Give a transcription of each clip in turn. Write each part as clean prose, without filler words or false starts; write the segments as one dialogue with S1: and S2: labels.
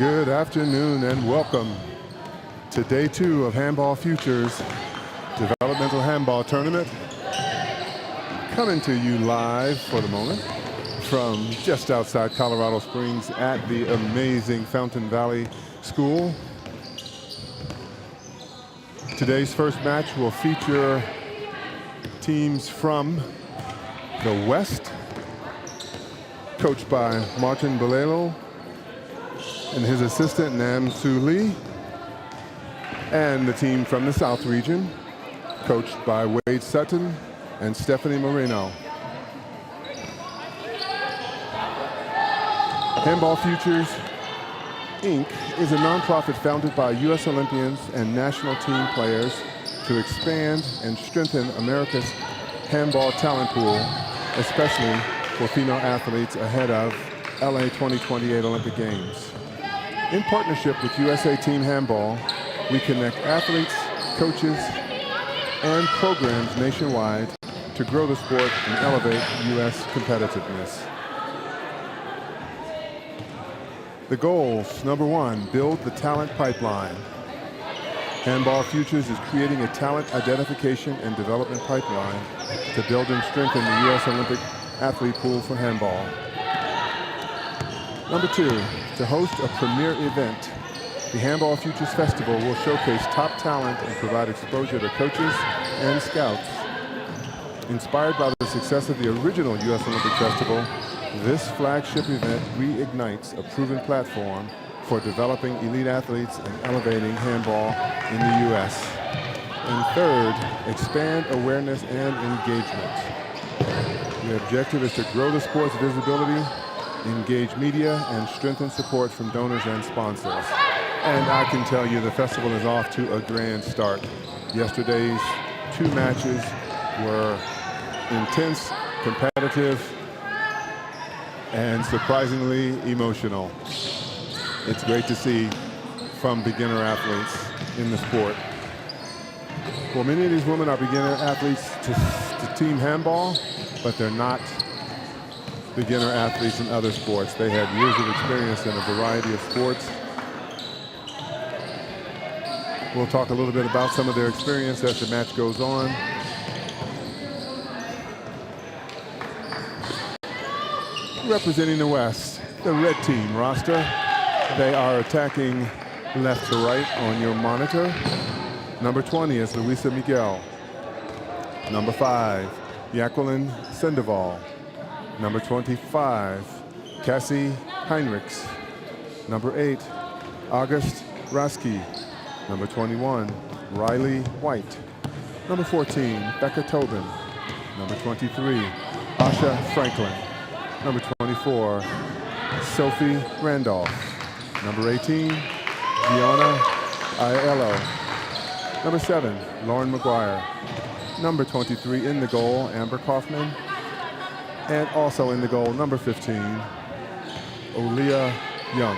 S1: Good afternoon and welcome to day 2 of Handball Futures Developmental Handball Tournament. Coming to you live for the moment from just outside Colorado Springs at the amazing Fountain Valley School. Today's first match will feature teams from the West, coached by Martin Bolelo and his assistant Nam Su Lee, and the team from the South region, coached by Wade Sutton and Stephanie Moreno. Handball Futures, Inc. is a nonprofit founded by U.S. Olympians and national team players to expand and strengthen America's handball talent pool, especially for female athletes ahead of LA 2028 Olympic Games. In partnership with USA Team Handball, we connect athletes, coaches, and programs nationwide to grow the sport and elevate U.S. competitiveness. The goals: number 1, build the talent pipeline. Handball Futures is creating a talent identification and development pipeline to build and strengthen the U.S. Olympic athlete pool for handball. Number 2, to host a premier event. The Handball Futures Festival will showcase top talent and provide exposure to coaches and scouts. Inspired by the success of the original U.S. Olympic Festival, this flagship event reignites a proven platform for developing elite athletes and elevating handball in the U.S. And third, expand awareness and engagement. The objective is to grow the sport's visibility, engage media, and strengthen support from donors and sponsors. And I can tell you the festival is off to a grand start. Yesterday's 2 matches were intense, competitive, and surprisingly emotional. It's great to see from beginner athletes in the sport. Well, many of these women are beginner athletes to team handball, but they're not beginner athletes in other sports. They have years of experience in a variety of sports. We'll talk a little bit about some of their experience as the match goes on. Representing the West, the red team roster. They are attacking left to right on your monitor. Number 20 is Luisa Miguel. Number 5, Jacqueline Sandoval. Number 25, Cassie Heinrichs. Number 8, August Raski. Number 21, Riley White. Number 14, Becca Tobin. Number 23, Asha Franklin. Number 24, Sophie Randolph. Number 18, Gianna Aiello. Number 7, Lauren McGuire. Number 23 in the goal, Amber Kaufman. And also in the goal, number 15, Olia Young.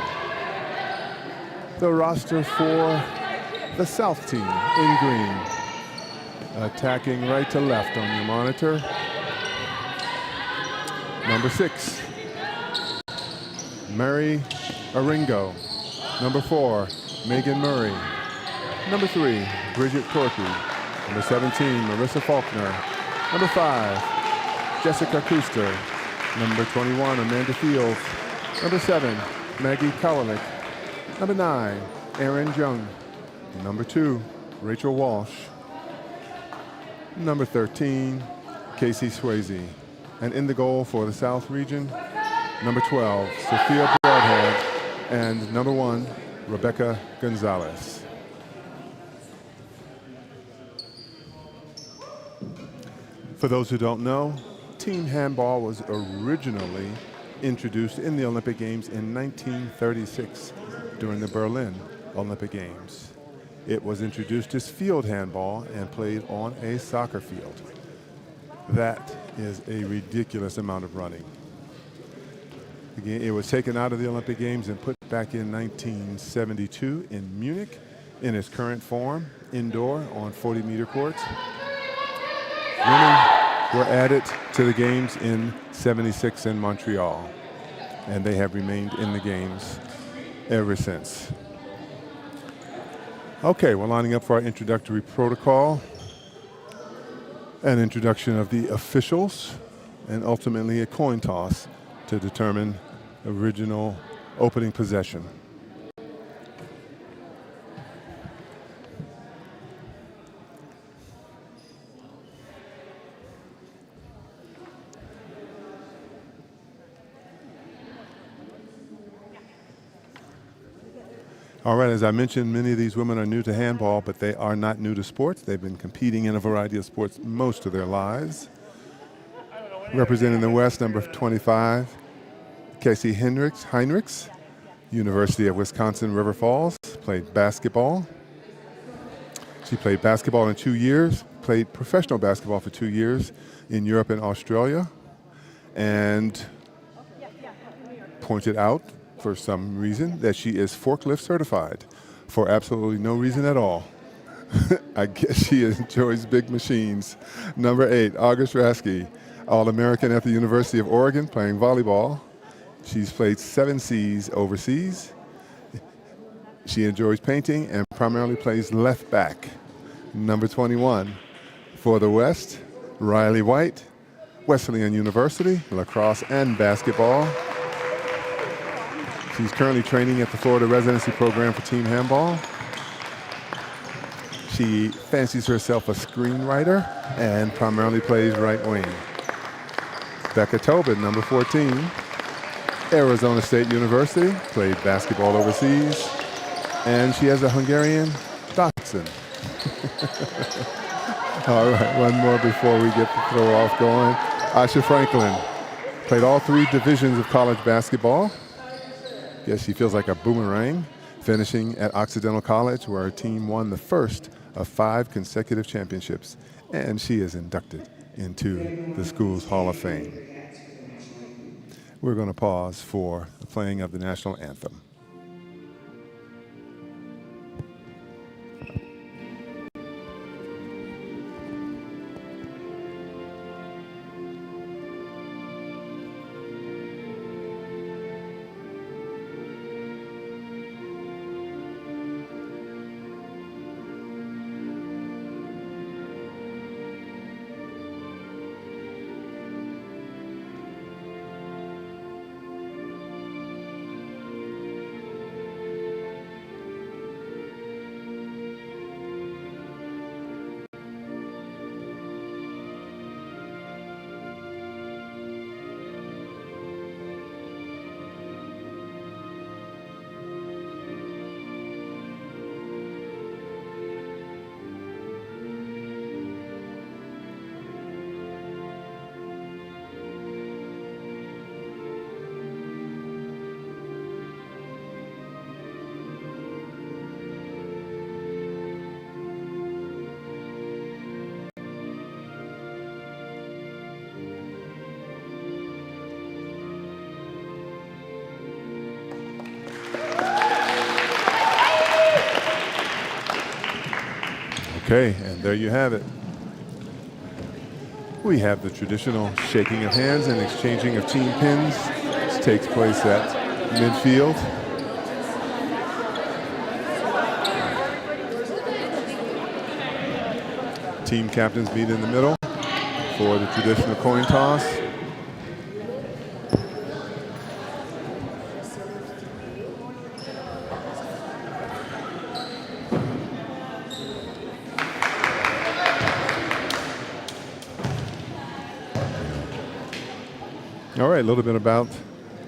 S1: The roster for the South team in green. Attacking right to left on your monitor. Number 6, Mary Aringo. Number 4, Megan Murray. Number 3, Bridget Torpy. Number 17, Marissa Faulkner. Number 5, Jessica Kuster. Number 21, Amanda Fields. Number 7, Maggie Kowalik. Number 9, Erin Jung. Number 2, Rachel Walsh. Number 13, Casey Swayze. And in the goal for the South region, number 12, Sophia Broadhead. And number 1, Rebecca Gonzalez. For those who don't know, team handball was originally introduced in the Olympic Games in 1936 during the Berlin Olympic Games. It was introduced as field handball and played on a soccer field. That is a ridiculous amount of running. Again, it was taken out of the Olympic Games and put back in 1972 in Munich in its current form, indoor on 40-meter courts. Women were added to the games in '76 in Montreal, and they have remained in the games ever since. Okay, we're lining up for our introductory protocol, an introduction of the officials, and ultimately a coin toss to determine original opening possession. All right, as I mentioned, many of these women are new to handball, but they are not new to sports. They've been competing in a variety of sports most of their lives. Representing the West, number 25, Casey Heinrichs, University of Wisconsin, River Falls, played basketball. She played basketball in 2 years, played professional basketball for 2 years in Europe and Australia, and pointed out for some reason that she is forklift certified for absolutely no reason at all. I guess she enjoys big machines. Number 8, August Rasky, All-American at the University of Oregon, playing volleyball. She's played 7 Cs overseas. She enjoys painting and primarily plays left back. Number 21, for the West, Riley White, Wesleyan University, lacrosse and basketball. She's currently training at the Florida Residency Program for Team Handball. She fancies herself a screenwriter and primarily plays right wing. Becca Tobin, number 14, Arizona State University, played basketball overseas, and she has a Hungarian Dachshund. All right, one more before we get the throw off going. Asha Franklin, played all 3 divisions of college basketball. Yes, she feels like a boomerang, finishing at Occidental College, where her team won the first of 5 consecutive championships, and she is inducted into the school's Hall of Fame. We're going to pause for the playing of the national anthem. Okay, and there you have it. We have the traditional shaking of hands and exchanging of team pins. This takes place at midfield. Team captains meet in the middle for the traditional coin toss. All right, a little bit about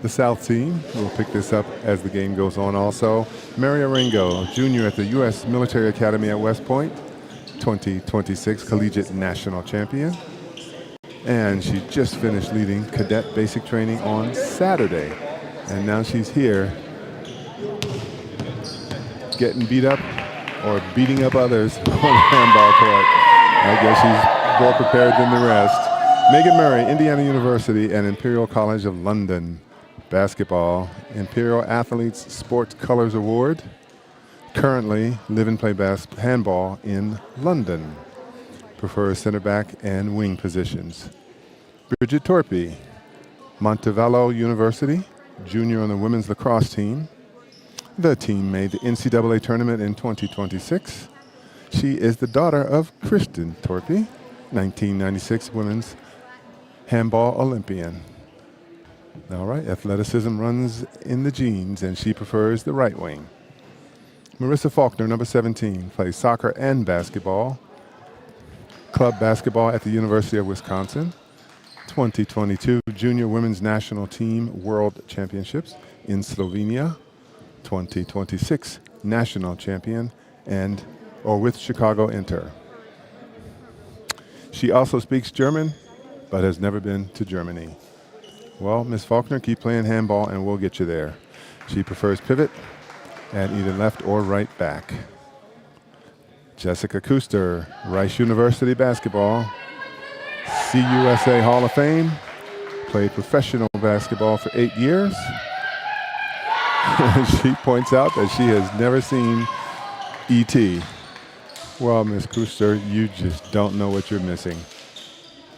S1: the South team. We'll pick this up as the game goes on also. Maria Ringo, junior at the U.S. Military Academy at West Point, 2026 Collegiate National Champion. And she just finished leading cadet basic training on Saturday. And now she's here getting beat up or beating up others on the handball court. I guess she's more prepared than the rest. Megan Murray, Indiana University and Imperial College of London. Basketball, Imperial Athletes Sports Colors Award. Currently live and play handball in London. Prefers center back and wing positions. Bridget Torpy, Montevallo University, junior on the women's lacrosse team. The team made the NCAA tournament in 2026. She is the daughter of Kristen Torpy, 1996 women's Handball Olympian. All right, athleticism runs in the genes, and she prefers the right wing. Marissa Faulkner, number 17, plays soccer and basketball. Club basketball at the University of Wisconsin. 2022 Junior Women's National Team World Championships in Slovenia. 2026 National Champion or with Chicago Inter. She also speaks German, but has never been to Germany. Well, Ms. Faulkner, keep playing handball and we'll get you there. She prefers pivot at either left or right back. Jessica Kuster, Rice University basketball. CUSA Hall of Fame. Played professional basketball for 8 years. She points out that she has never seen E.T. Well, Ms. Kuster, you just don't know what you're missing.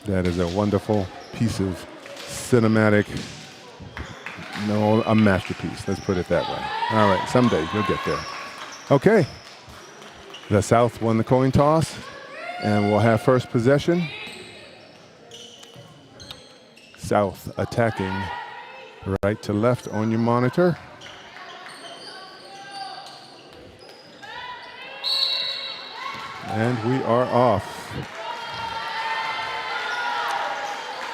S1: That is a wonderful piece of cinematic, a masterpiece. Let's put it that way. All right, someday you'll get there. Okay. The South won the coin toss, and we'll have first possession. South attacking right to left on your monitor. And we are off.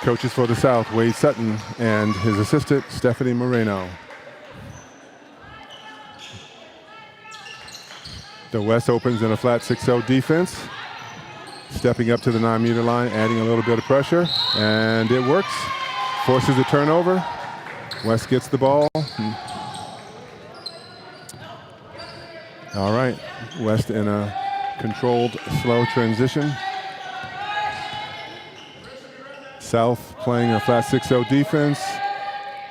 S1: Coaches for the South, Wade Sutton and his assistant, Stephanie Moreno. The West opens in a flat 6-0 defense. Stepping up to the 9-meter line, adding a little bit of pressure, and it works. Forces a turnover. West gets the ball. All right, West in a controlled, slow transition. South playing a flat 6-0 defense.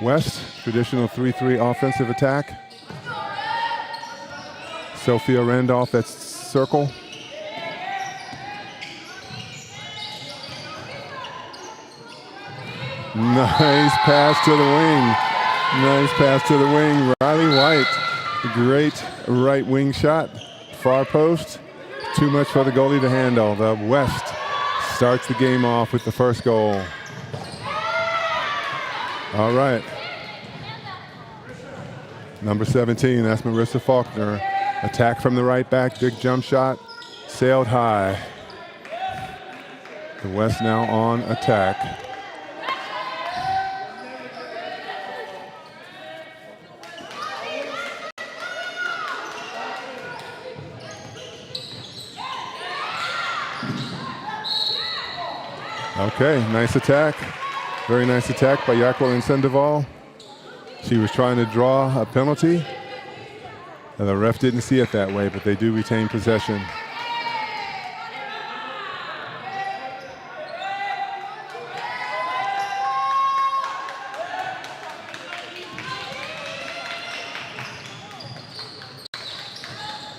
S1: West, traditional 3-3 offensive attack. Sophia Randolph at circle. Nice pass to the wing. Nice pass to the wing. Riley White, great right wing shot. Far post. Too much for the goalie to handle. The West starts the game off with the first goal. All right. Number 17, that's Marissa Faulkner. Attack from the right back, big jump shot, sailed high. The West now on attack. Okay, nice attack. Very nice attack by Jacqueline Sandoval. She was trying to draw a penalty. And the ref didn't see it that way, but they do retain possession.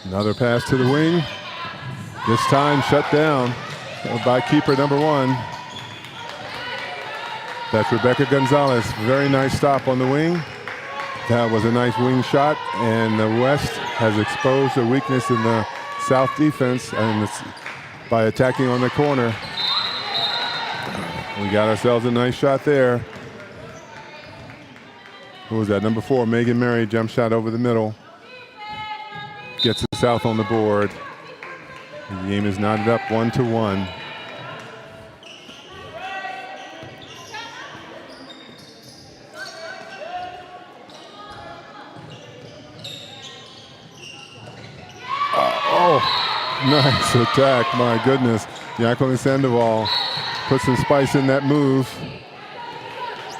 S1: Another pass to the wing. This time shut down by keeper number 1. That's Rebecca Gonzalez. Very nice stop on the wing. That was a nice wing shot, and the West has exposed a weakness in the South defense and by attacking on the corner. We got ourselves a nice shot there. Who was that? Number 4, Megan Murray, jump shot over the middle. Gets the South on the board. The game is knotted up 1-1. Nice attack, my goodness. Jacqueline Sandoval put some spice in that move.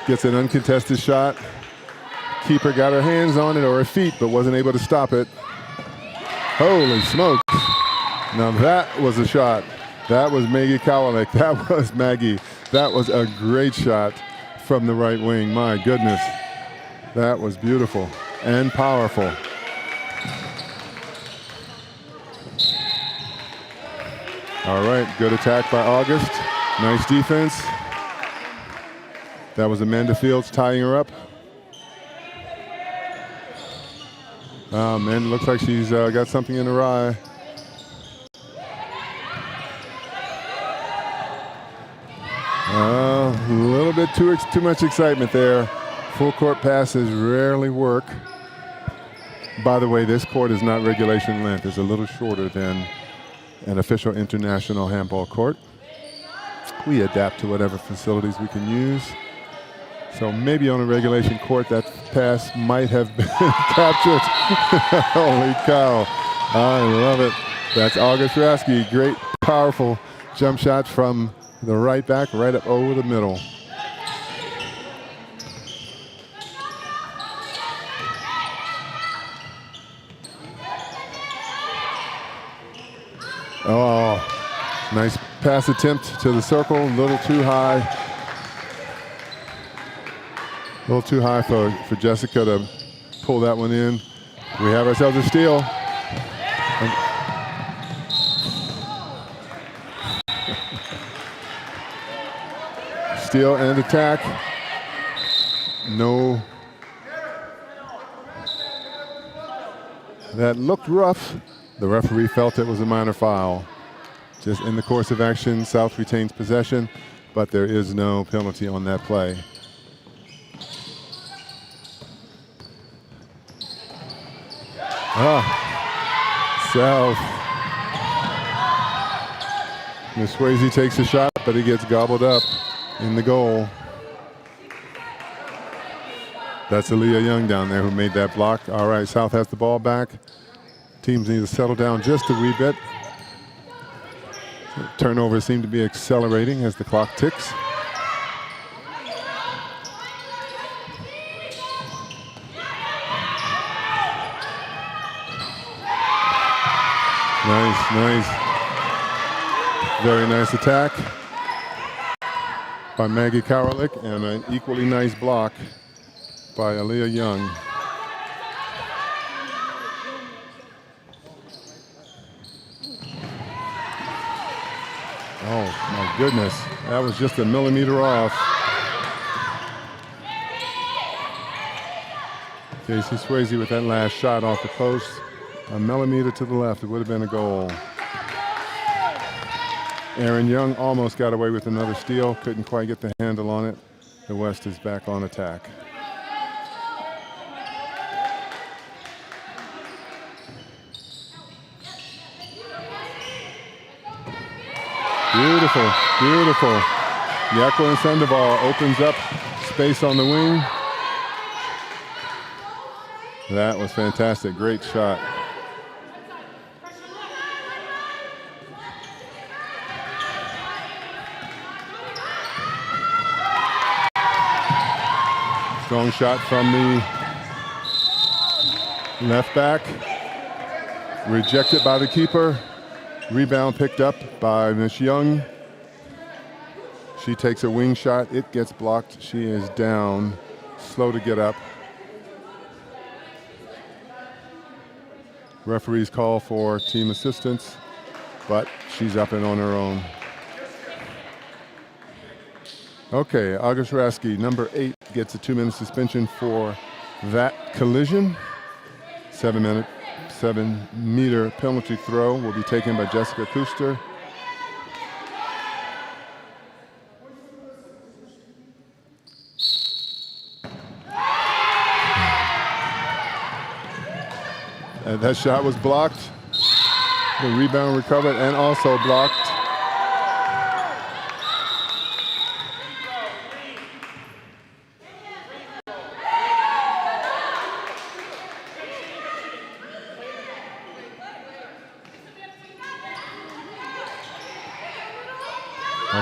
S1: Gets an uncontested shot. Keeper got her hands on it or her feet, but wasn't able to stop it. Holy smokes. Now that was a shot. That was Maggie Kowalik. That was Maggie. That was a great shot from the right wing. My goodness. That was beautiful and powerful. All right, good attack by August. Nice defense. That was Amanda Fields tying her up. Oh, man, looks like she's got something in her eye. A little bit too much excitement there. Full court passes rarely work. By the way, this court is not regulation length. It's a little shorter than an official international handball court. We adapt to whatever facilities we can use. So maybe on a regulation court, that pass might have been captured. Holy cow. I love it. That's August Rasky. Great, powerful jump shot from the right back, right up over the middle. Oh, nice pass attempt to the circle, a little too high. A little too high for Jessica to pull that one in. We have ourselves a steal. Steal and attack. No. That looked rough. The referee felt it was a minor foul. Just in the course of action, South retains possession, but there is no penalty on that play. South. Miss Swayze takes a shot, but he gets gobbled up in the goal. That's Aaliyah Young down there who made that block. All right, South has the ball back. Teams need to settle down just a wee bit. Turnovers seem to be accelerating as the clock ticks. Nice. Very nice attack by Maggie Karalik, and an equally nice block by Aaliyah Young. Oh my goodness, that was just a millimeter off. Casey Swayze with that last shot off the post. A millimeter to the left, it would have been a goal. Aaron Young almost got away with another steal, couldn't quite get the handle on it. The West is back on attack. Beautiful. Jacqueline Sandoval opens up space on the wing. That was fantastic, great shot. Strong shot from the left back. Rejected by the keeper. Rebound picked up by Miss Young. She takes a wing shot. It gets blocked. She is down. Slow to get up. Referees call for team assistance, but she's up and on her own. Okay, August Rasky, number 8, gets a 2-minute suspension for that collision. 7-meter penalty throw will be taken by Jessica Kuster. And that shot was blocked. The rebound recovered and also blocked.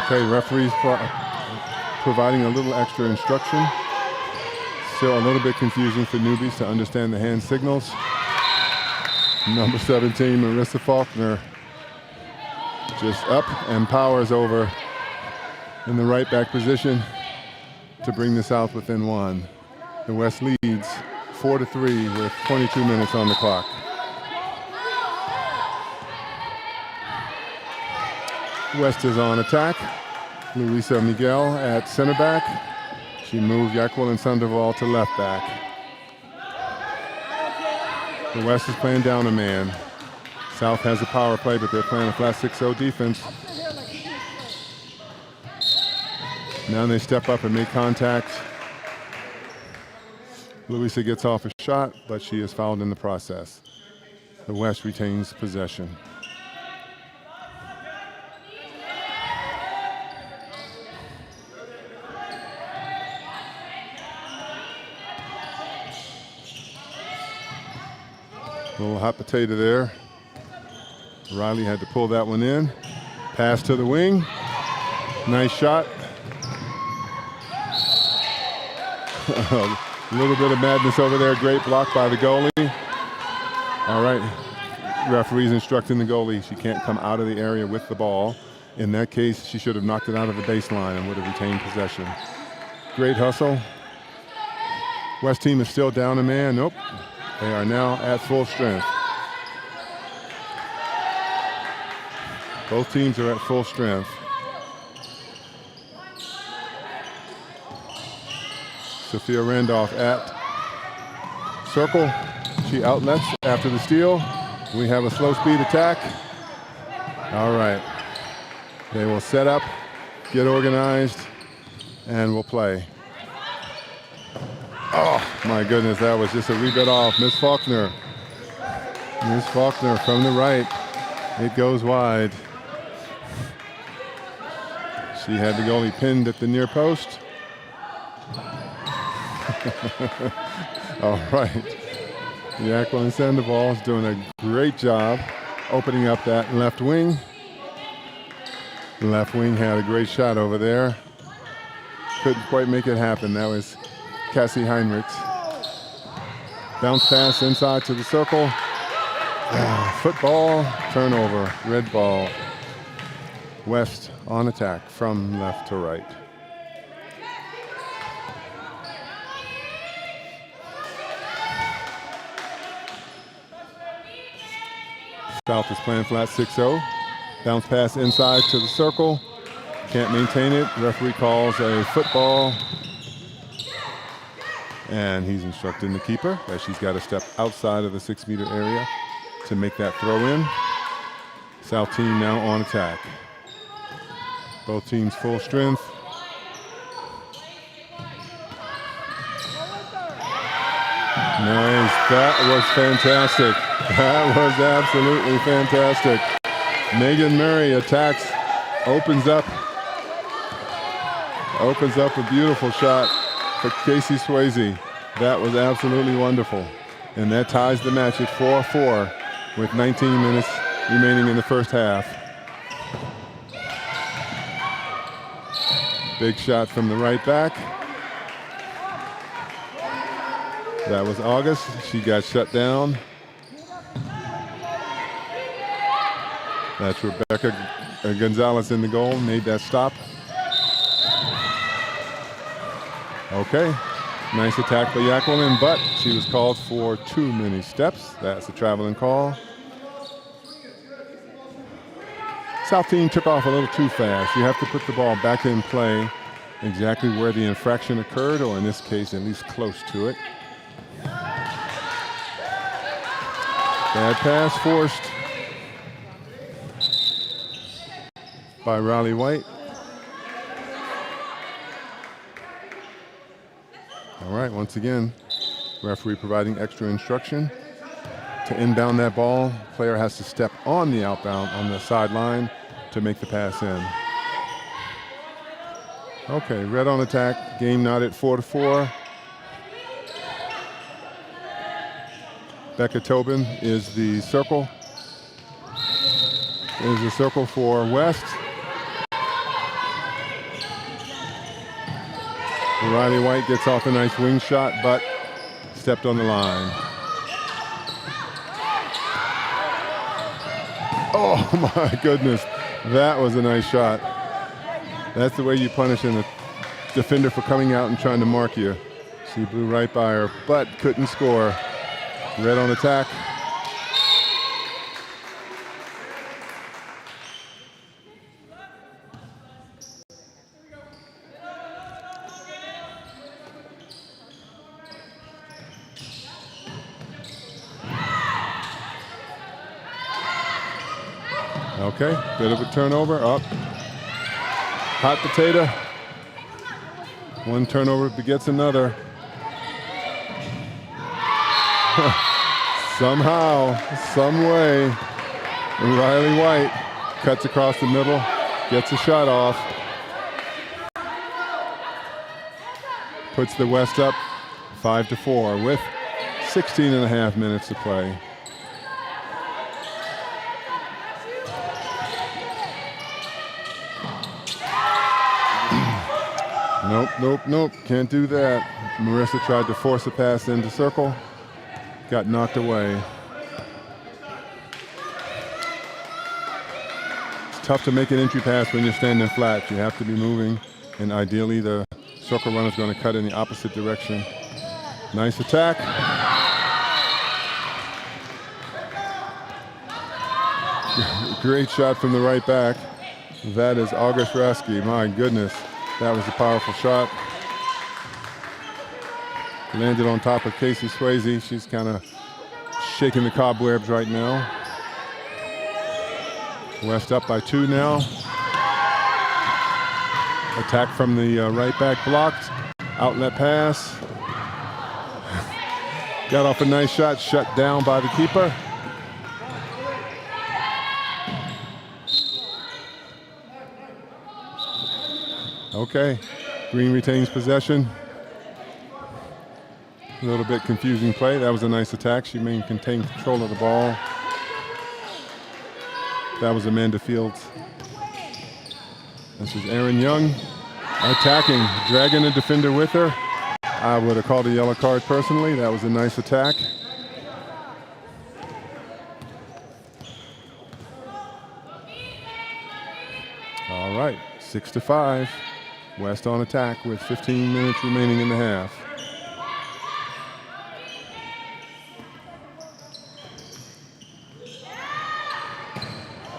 S1: Okay, referees providing a little extra instruction. Still a little bit confusing for newbies to understand the hand signals. Number 17, Marissa Faulkner, just up and powers over in the right back position to bring the South within 1. The West leads 4-3 with 22 minutes on the clock. West is on attack. Luisa Miguel at center back. She moved Jacqueline Sandoval to left back. The West is playing down a man. South has a power play, but they're playing a flat 6-0 defense. Now they step up and make contact. Louisa gets off a shot, but she is fouled in the process. The West retains possession. A little hot potato there. Riley had to pull that one in. Pass to the wing. Nice shot. A little bit of madness over there. Great block by the goalie. All right. Referee's instructing the goalie she can't come out of the area with the ball. In that case, she should have knocked it out of the baseline and would have retained possession. Great hustle. West team is still down a man. Nope. They are now at full strength. Both teams are at full strength. Sophia Randolph at circle. She outlets after the steal. We have a slow speed attack. All right. They will set up, get organized, and we'll play. Oh, my goodness, that was just a wee bit off. Miss Faulkner. Miss Faulkner from the right. It goes wide. She had the goalie pinned at the near post. All right. Jacqueline Sandoval is doing a great job opening up that left wing. The left wing had a great shot over there. Couldn't quite make it happen. That was Cassie Heinrichs. Bounce pass inside to the circle. Football, turnover, red ball. West on attack from left to right. South is playing flat 6-0. Bounce pass inside to the circle. Can't maintain it. Referee calls a football. And he's instructing the keeper that she's got to step outside of the 6-meter area to make that throw in. South team now on attack. Both teams full strength. Nice, that was fantastic. That was absolutely fantastic. Megan Murray attacks, opens up a beautiful shot for Casey Swayze. That was absolutely wonderful. And that ties the match at 4-4 with 19 minutes remaining in the first half. Big shot from the right back. That was August. She got shut down. That's Rebecca Gonzalez in the goal, made that stop. Okay, nice attack by Jacqueline, but she was called for too many steps. That's a traveling call. South team took off a little too fast. You have to put the ball back in play exactly where the infraction occurred, or in this case, at least close to it. Bad pass forced by Riley White. All right, once again, referee providing extra instruction. To inbound that ball, player has to step on the outbound on the sideline to make the pass in. Okay, red on attack, game knotted 4-4. Becca Tobin is the circle. Is the circle for West. Riley White gets off a nice wing shot, but stepped on the line. Oh my goodness, that was a nice shot. That's the way you punish a defender for coming out and trying to mark you. She blew right by her, but couldn't score. Red on attack. Okay, bit of a turnover. Up. Hot potato. One turnover begets another. Somehow, some way, Riley White cuts across the middle, gets a shot off. Puts the West up 5-4 with 16.5 minutes to play. Nope, can't do that. Marissa tried to force a pass into circle, got knocked away. It's tough to make an entry pass when you're standing flat. You have to be moving, and ideally the circle runner's going to cut in the opposite direction. Nice attack. Great shot from the right back. That is August Rasky. My goodness, that was a powerful shot. Landed on top of Casey Swayze. She's kind of shaking the cobwebs right now. West up by 2 now. Attack from the right back blocked. Outlet pass. Got off a nice shot, shut down by the keeper. Okay, Green retains possession. A little bit confusing play. That was a nice attack. She maintained control of the ball. That was Amanda Fields. This is Erin Young attacking, dragging a defender with her. I would have called a yellow card personally. That was a nice attack. All right, 6-5. West on attack with 15 minutes remaining in the half.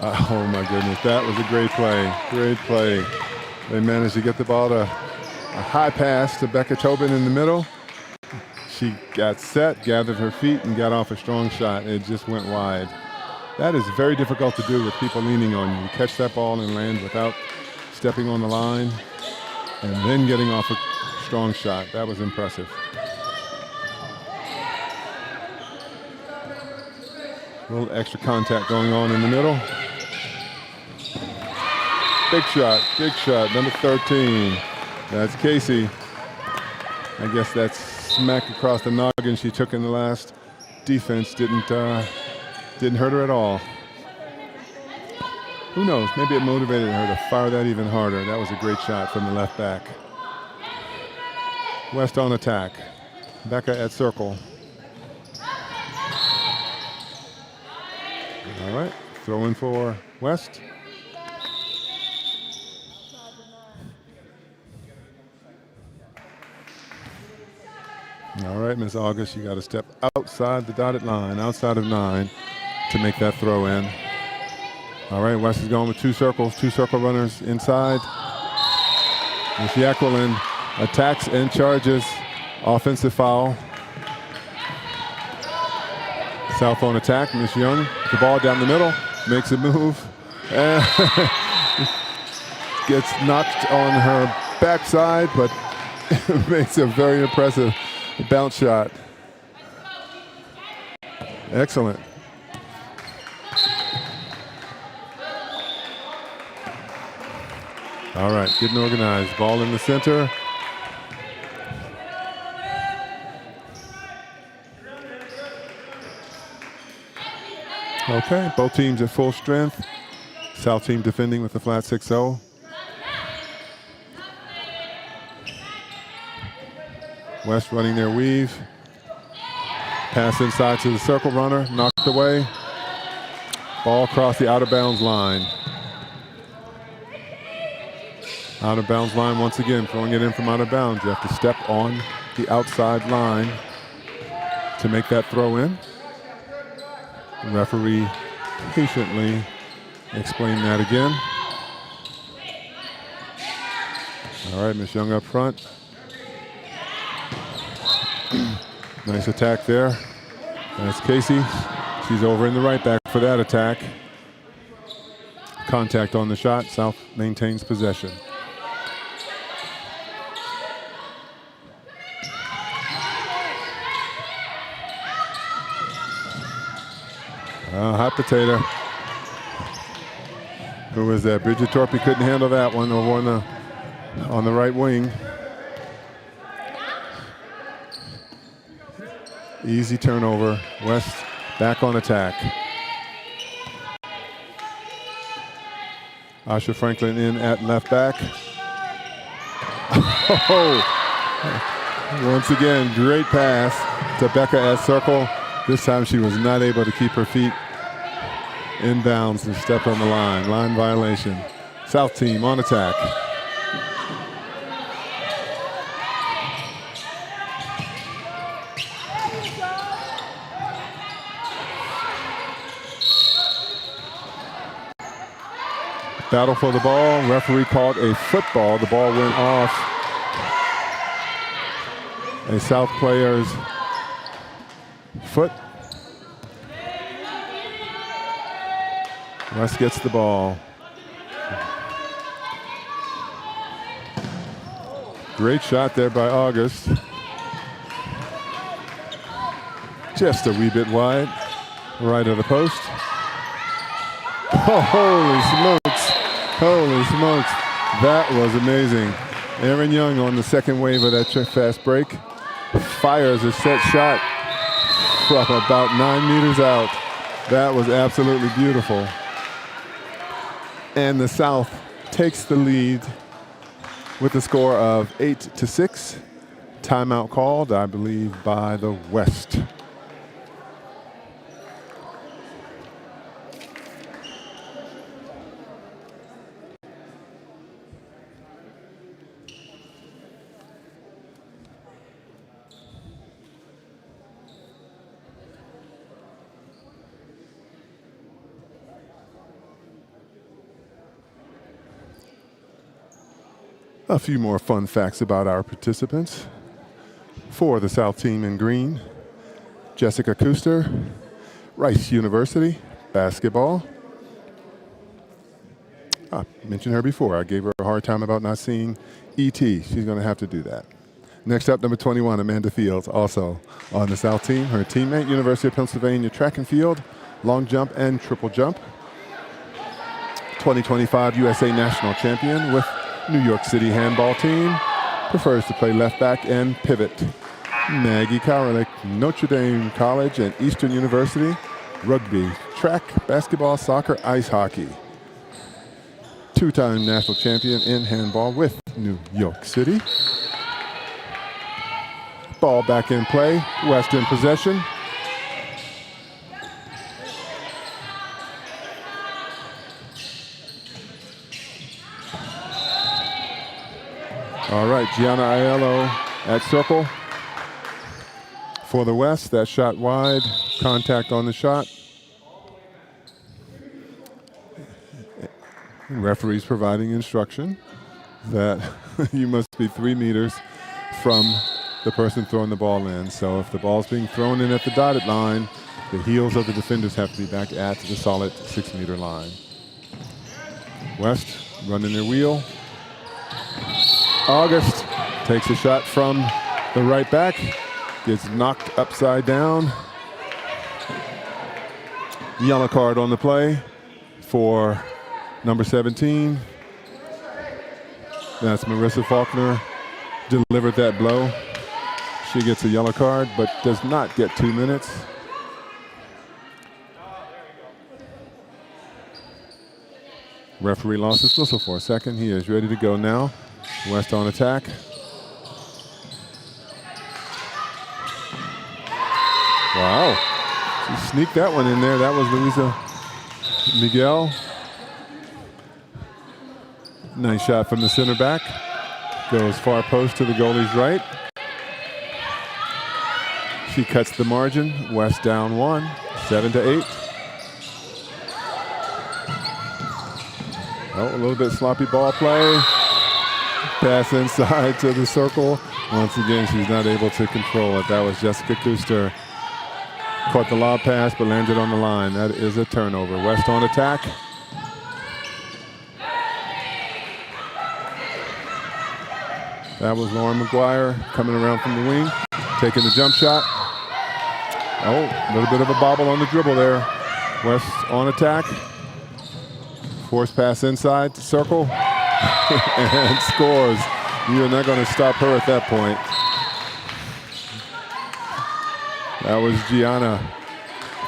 S1: Oh my goodness, that was a great play, great play. They managed to get the ball to a high pass to Becca Tobin in the middle. She got set, gathered her feet, and got off a strong shot. It just went wide. That is very difficult to do with people leaning on you. Catch that ball and land without stepping on the line and then getting off a strong shot. That was impressive. A little extra contact going on in the middle. Big shot, number 13. That's Casey. I guess that's smack across the noggin she took in the last defense. Didn't hurt her at all. Who knows, maybe it motivated her to fire that even harder. That was a great shot from the left back. West on attack. Becca at circle. All right, throw in for West. All right, Miss August, you got to step outside the dotted line, outside of 9, to make that throw in. All right, West is going with 2 circles, 2 circle runners inside. Miss Jacqueline attacks and charges. Offensive foul. South on attack, Miss Young, the ball down the middle, makes a move. Gets knocked on her backside, but makes a very impressive bounce shot. Excellent. All right, getting organized. Ball in the center. Okay, both teams at full strength. South team defending with the flat 6-0. West running their weave. Pass inside to the circle runner, knocked away. Ball across the out of bounds line. Out of bounds line once again, throwing it in from out of bounds. You have to step on the outside line to make that throw in. The referee patiently explained that again. All right, Miss Young up front. Nice attack there. That's Casey. She's over in the right back for that attack. Contact on the shot. South maintains possession. Hot potato. Who was that? Bridget Torpy couldn't handle that one over on the right wing. Easy turnover. West back on attack. Asha Franklin in at left back. Oh, once again, great pass to Becca at circle. This time she was not able to keep her feet in bounds and stepped on the line. Line violation. South team on attack. Battle for the ball. Referee called a football. The ball went off a South player's foot. West gets the ball. Great shot there by August. Just a wee bit wide. Right of the post. Oh, holy smokes. Holy smokes. That was amazing. Aaron Young on the second wave of that fast break fires a set shot from about 9 meters out. That was absolutely beautiful. And the South takes the lead with a score of 8-6. Timeout called, I believe, by the West. A few more fun facts about our participants. For the South team in green, Jessica Kuster, Rice University, basketball. I mentioned her before. I gave her a hard time about not seeing E.T. She's going to have to do that. Next up, number 21, Amanda Fields, also on the South team. Her teammate, University of Pennsylvania track and field, long jump and triple jump. 2025 USA National Champion with New York City handball team. Prefers to play left back and pivot. Maggie Kowalik, Notre Dame College and Eastern University. Rugby, track, basketball, soccer, ice hockey. Two-time national champion in handball with New York City. Ball back in play. West in possession. All right, Gianna Aiello at circle for the West. That shot wide, contact on the shot. Referees providing instruction that you must be 3 meters from the person throwing the ball in. So if the ball's being thrown in at the dotted line, the heels of the defenders have to be back at the solid 6 meter line. West running their wheel. August takes a shot from the right back, gets knocked upside down. Yellow card on the play for number 17. That's Marissa Faulkner. Delivered that blow. She gets a yellow card, but does not get 2 minutes. Referee lost his whistle for a second. He is ready to go now. West on attack. Wow. She sneaked that one in there. That was Louisa Miguel. Nice shot from the center back. Goes far post to the goalie's right. She cuts the margin. West down 1, 7-8. Oh, a little bit sloppy ball play. Pass inside to the circle. Once again, she's not able to control it. That was Jessica Kuster. Caught the lob pass, but landed on the line. That is a turnover. West on attack. That was Lauren McGuire coming around from the wing, taking the jump shot. Oh, a little bit of a bobble on the dribble there. West on attack. Force pass inside to circle and scores. You're not going to stop her at that point. That was Gianna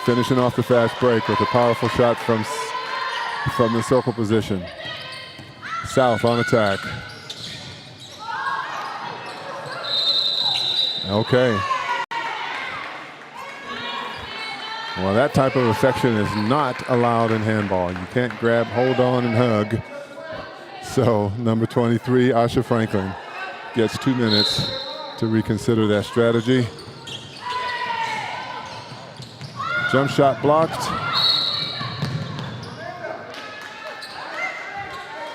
S1: finishing off the fast break with a powerful shot from the circle position. South on attack. Okay. Well, that type of affection is not allowed in handball. You can't grab, hold on, and hug. So number 23, Asha Franklin, gets 2 minutes to reconsider that strategy. Jump shot blocked.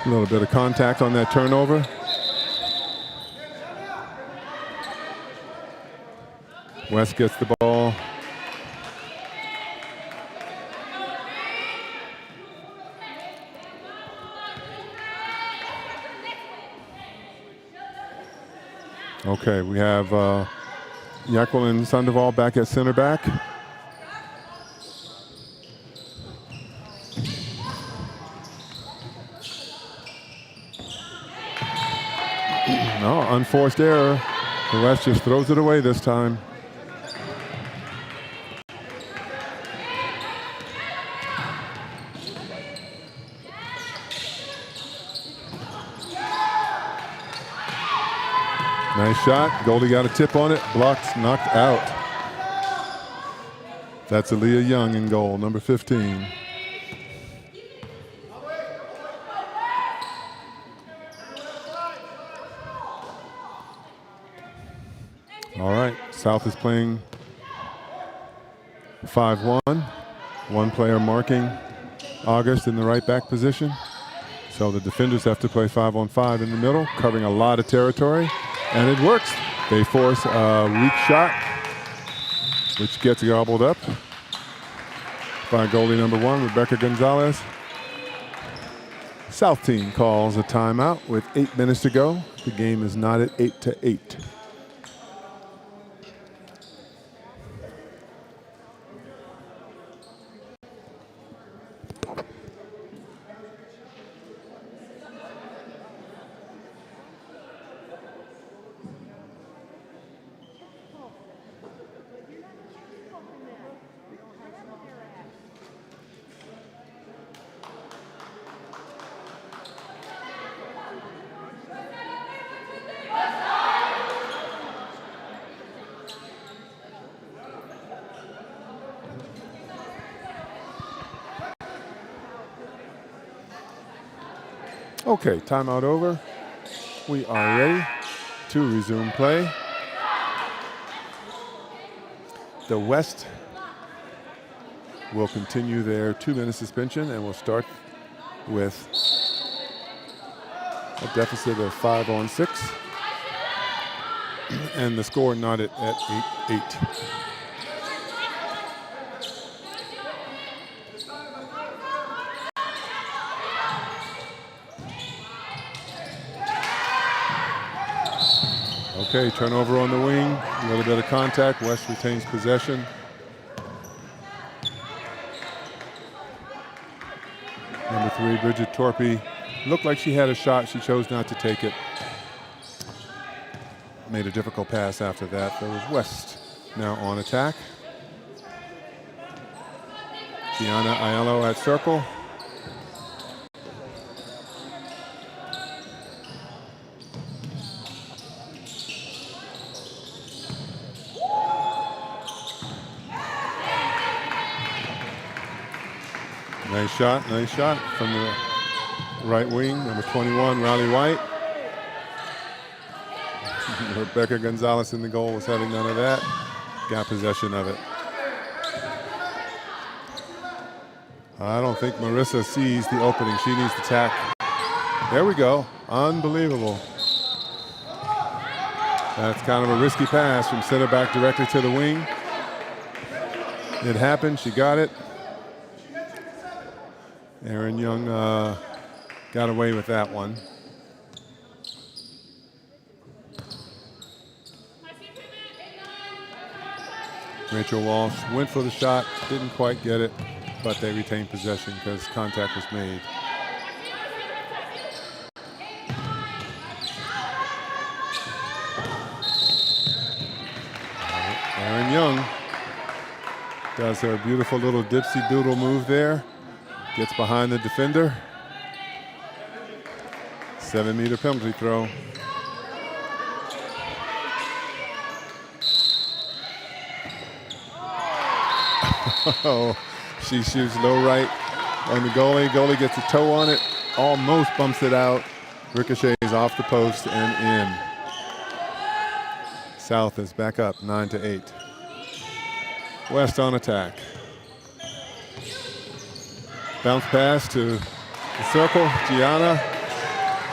S1: A little bit of contact on that turnover. West gets the ball. Okay, we have Jacqueline Sandoval back at center back. No, unforced error. The West just throws it away this time. Nice shot. Goldie got a tip on it. Blocked, knocked out. That's Aaliyah Young in goal, number 15. All right, South is playing 5-1. One player marking August in the right back position. So the defenders have to play 5-on-5 in the middle, covering a lot of territory. And it works. They force a weak shot, which gets gobbled up by goalie number 1, Rebecca Gonzalez. South team calls a timeout with 8 minutes to go. The game is knotted 8-8. Okay, timeout over. We are ready to resume play. The West will continue their 2-minute suspension and will start with a deficit of 5-on-6. And the score knotted at 8-8. Okay, turnover on the wing, a little bit of contact. West retains possession. Number 3, Bridget Torpy, looked like she had a shot. She chose not to take it. Made a difficult pass after that. There was West now on attack. Gianna Aiello at circle. Nice shot from the right wing, number 21, Riley White. Rebecca Gonzalez in the goal was having none of that. Got possession of it. I don't think Marissa sees the opening. She needs to tack. There we go. Unbelievable. That's kind of a risky pass from center back directly to the wing. It happened. She got it. Erin Young got away with that one. Rachel Walsh went for the shot, didn't quite get it, but they retained possession because contact was made. Erin Young does her beautiful little dipsy doodle move there. Gets behind the defender. 7-meter penalty throw. Oh, she shoots low right on the goalie. Goalie gets a toe on it, almost bumps it out. Ricochets off the post and in. South is back up 9-8. West on attack. Bounce pass to the circle. Gianna.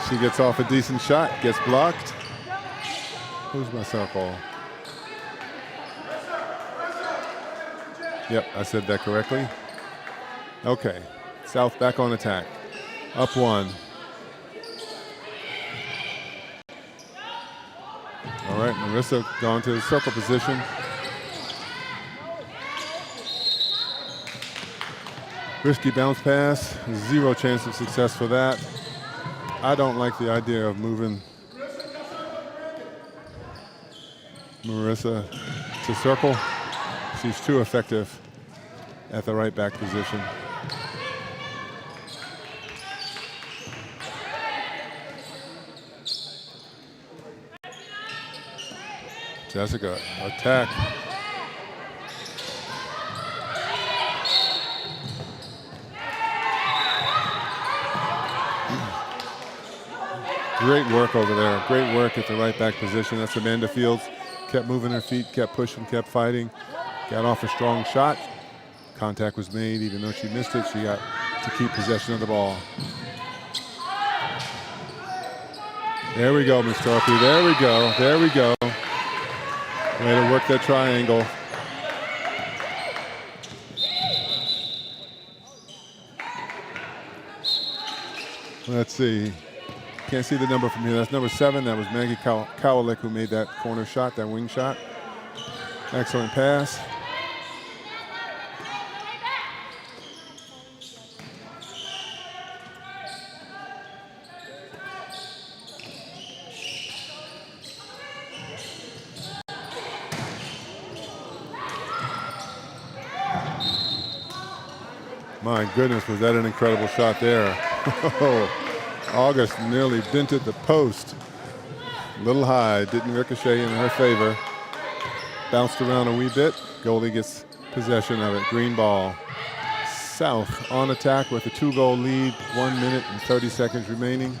S1: She gets off a decent shot, gets blocked. Who's my circle? Yep, I said that correctly. Okay, South back on attack. Up 1. All right, Marissa gone to the circle position. Risky bounce pass, 0 chance of success for that. I don't like the idea of moving Marissa to circle. She's too effective at the right back position. Jessica, attack. Great work over there. Great work at the right back position. That's Amanda Fields. Kept moving her feet, kept pushing, kept fighting. Got off a strong shot. Contact was made. Even though she missed it, she got to keep possession of the ball. There we go, Miss Torpy. There we go. There we go. Way to work that triangle. Let's see. Can't see the number from here. That's number 7. That was Maggie Kowalik who made that corner shot, that wing shot. Excellent pass. My goodness, was that an incredible shot there. August nearly dented the post. A little high, didn't ricochet in her favor. Bounced around a wee bit. Goalie gets possession of it. Green ball. South on attack with a 2-goal lead. 1 minute and 30 seconds remaining.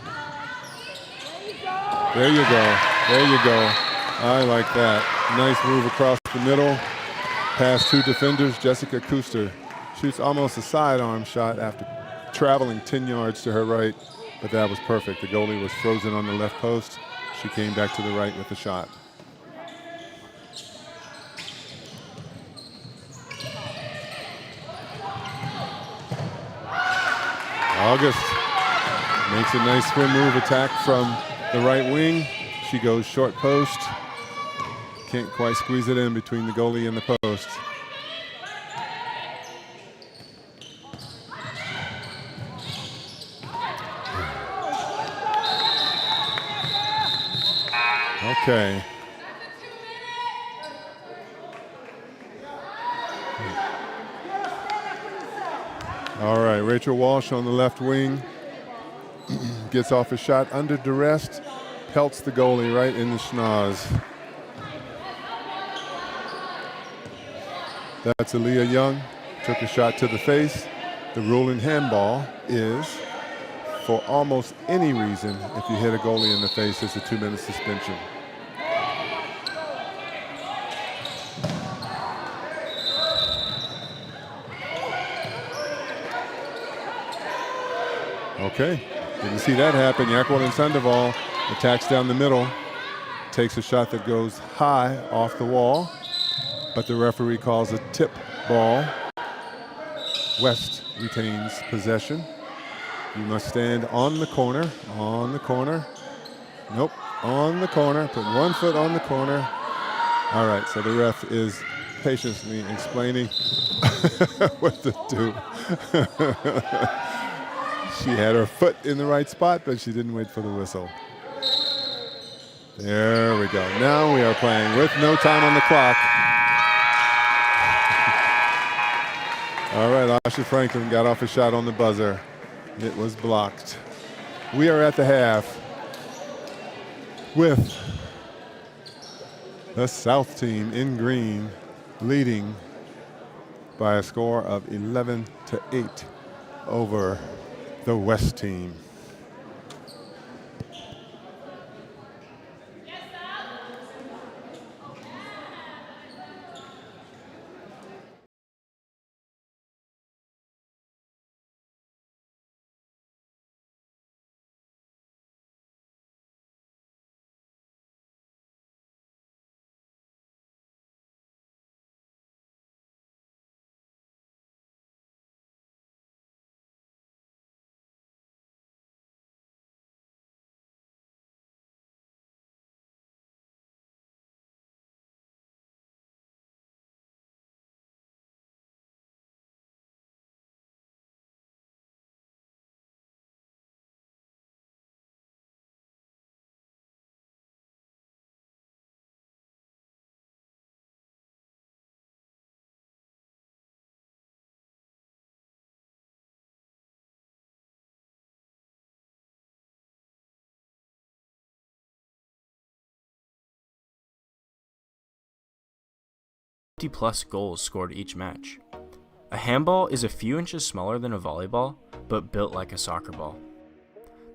S1: There you go. There you go. I like that. Nice move across the middle. Past 2 defenders. Jessica Kuster shoots almost a sidearm shot after traveling 10 yards to her right, but that was perfect. The goalie was frozen on the left post. She came back to the right with the shot. August makes a nice swim move attack from the right wing. She goes short post. Can't quite squeeze it in between the goalie and the post. Okay. All right, Rachel Walsh on the left wing. Gets off a shot under duress, pelts the goalie right in the schnoz. That's Aaliyah Young, took a shot to the face. The rule in handball is for almost any reason, if you hit a goalie in the face, it's a 2-minute suspension. Okay, didn't see that happen. Jacqueline Sandoval attacks down the middle, takes a shot that goes high off the wall, but the referee calls a tip ball. West retains possession. You must stand on the corner, Nope, on the corner, put 1 foot on the corner. All right, so the ref is patiently explaining what to do. She had her foot in the right spot, but she didn't wait for the whistle. There we go. Now we are playing with no time on the clock. All right, Asha Franklin got off a shot on the buzzer. It was blocked. We are at the half with the South team in green leading by a score of 11-8 over the West team.
S2: Plus goals scored each match. A handball is a few inches smaller than a volleyball, but built like a soccer ball.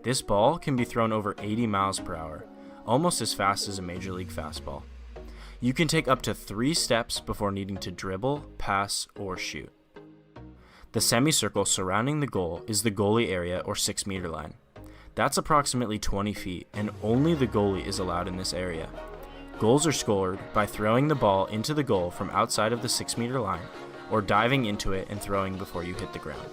S2: This ball can be thrown over 80 miles per hour, almost as fast as a major league fastball. You can take up to 3 steps before needing to dribble, pass, or shoot. The semicircle surrounding the goal is the goalie area or 6-meter line. That's approximately 20 feet, and only the goalie is allowed in this area. Goals are scored by throwing the ball into the goal from outside of the 6-meter line, or diving into it and throwing before you hit the ground.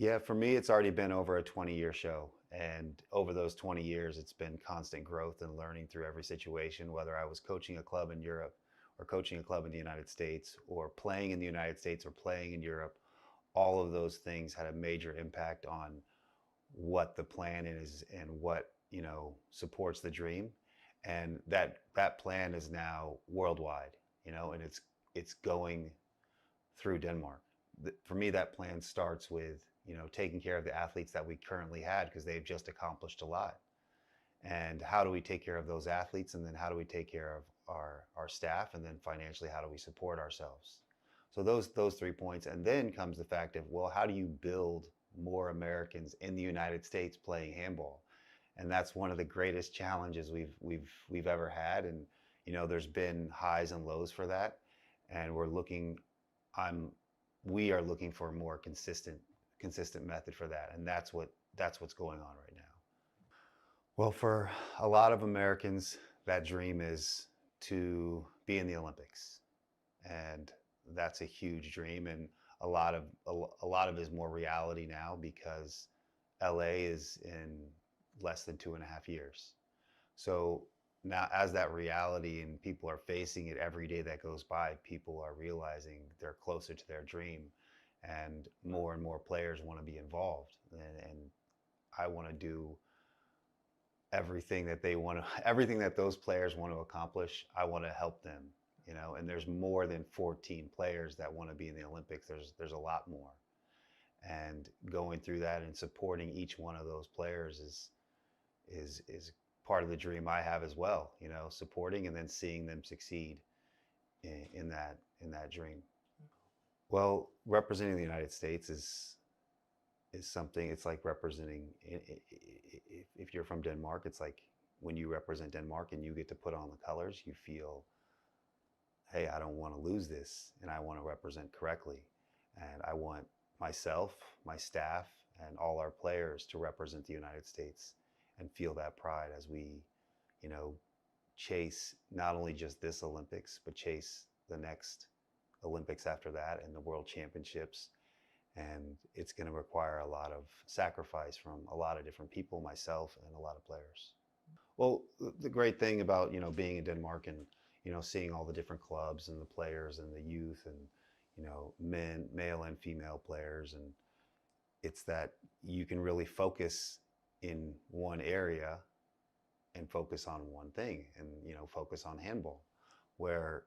S3: Yeah, for me, it's already been over a 20-year show. And over those 20 years, it's been constant growth and learning through every situation, whether I was coaching a club in Europe or coaching a club in the United States or playing in the United States or playing in Europe. All of those things had a major impact on what the plan is and what, supports the dream. And that plan is now worldwide, and it's going through Denmark. For me, that plan starts with taking care of the athletes that we currently had because they've just accomplished a lot. And how do we take care of those athletes, and then how do we take care of our staff, and then financially how do we support ourselves? So those 3 points, and then comes the fact of, well, how do you build more Americans in the United States playing handball? And that's one of the greatest challenges we've ever had. And there's been highs and lows for that. and we are looking for a more consistent method for that, and that's what's going on right now. Well, for a lot of Americans, that dream is to be in the Olympics, and that's a huge dream, and a lot of it is more reality now because LA is in less than 2.5 years. So now, as that reality and people are facing it every day that goes by, people are realizing they're closer to their dream, and more players want to be involved, and I want to do everything that everything that those players want to accomplish. I want to help them, and there's more than 14 players that want to be in the Olympics. There's a lot more, and going through that and supporting each one of those players is part of the dream I have as well, supporting and then seeing them succeed in that dream. Well, representing the United States is something. It's like representing, if you're from Denmark, it's like when you represent Denmark and you get to put on the colors, you feel, hey, I don't want to lose this, and I want to represent correctly, and I want myself, my staff, and all our players to represent the United States and feel that pride as we, chase not only just this Olympics, but chase the next Olympics after that and the World Championships. And it's going to require a lot of sacrifice from a lot of different people, myself, and a lot of players. Well, the great thing about, being in Denmark and, seeing all the different clubs and the players and the youth and, male and female players, and it's that you can really focus in one area and focus on one thing and, focus on handball, where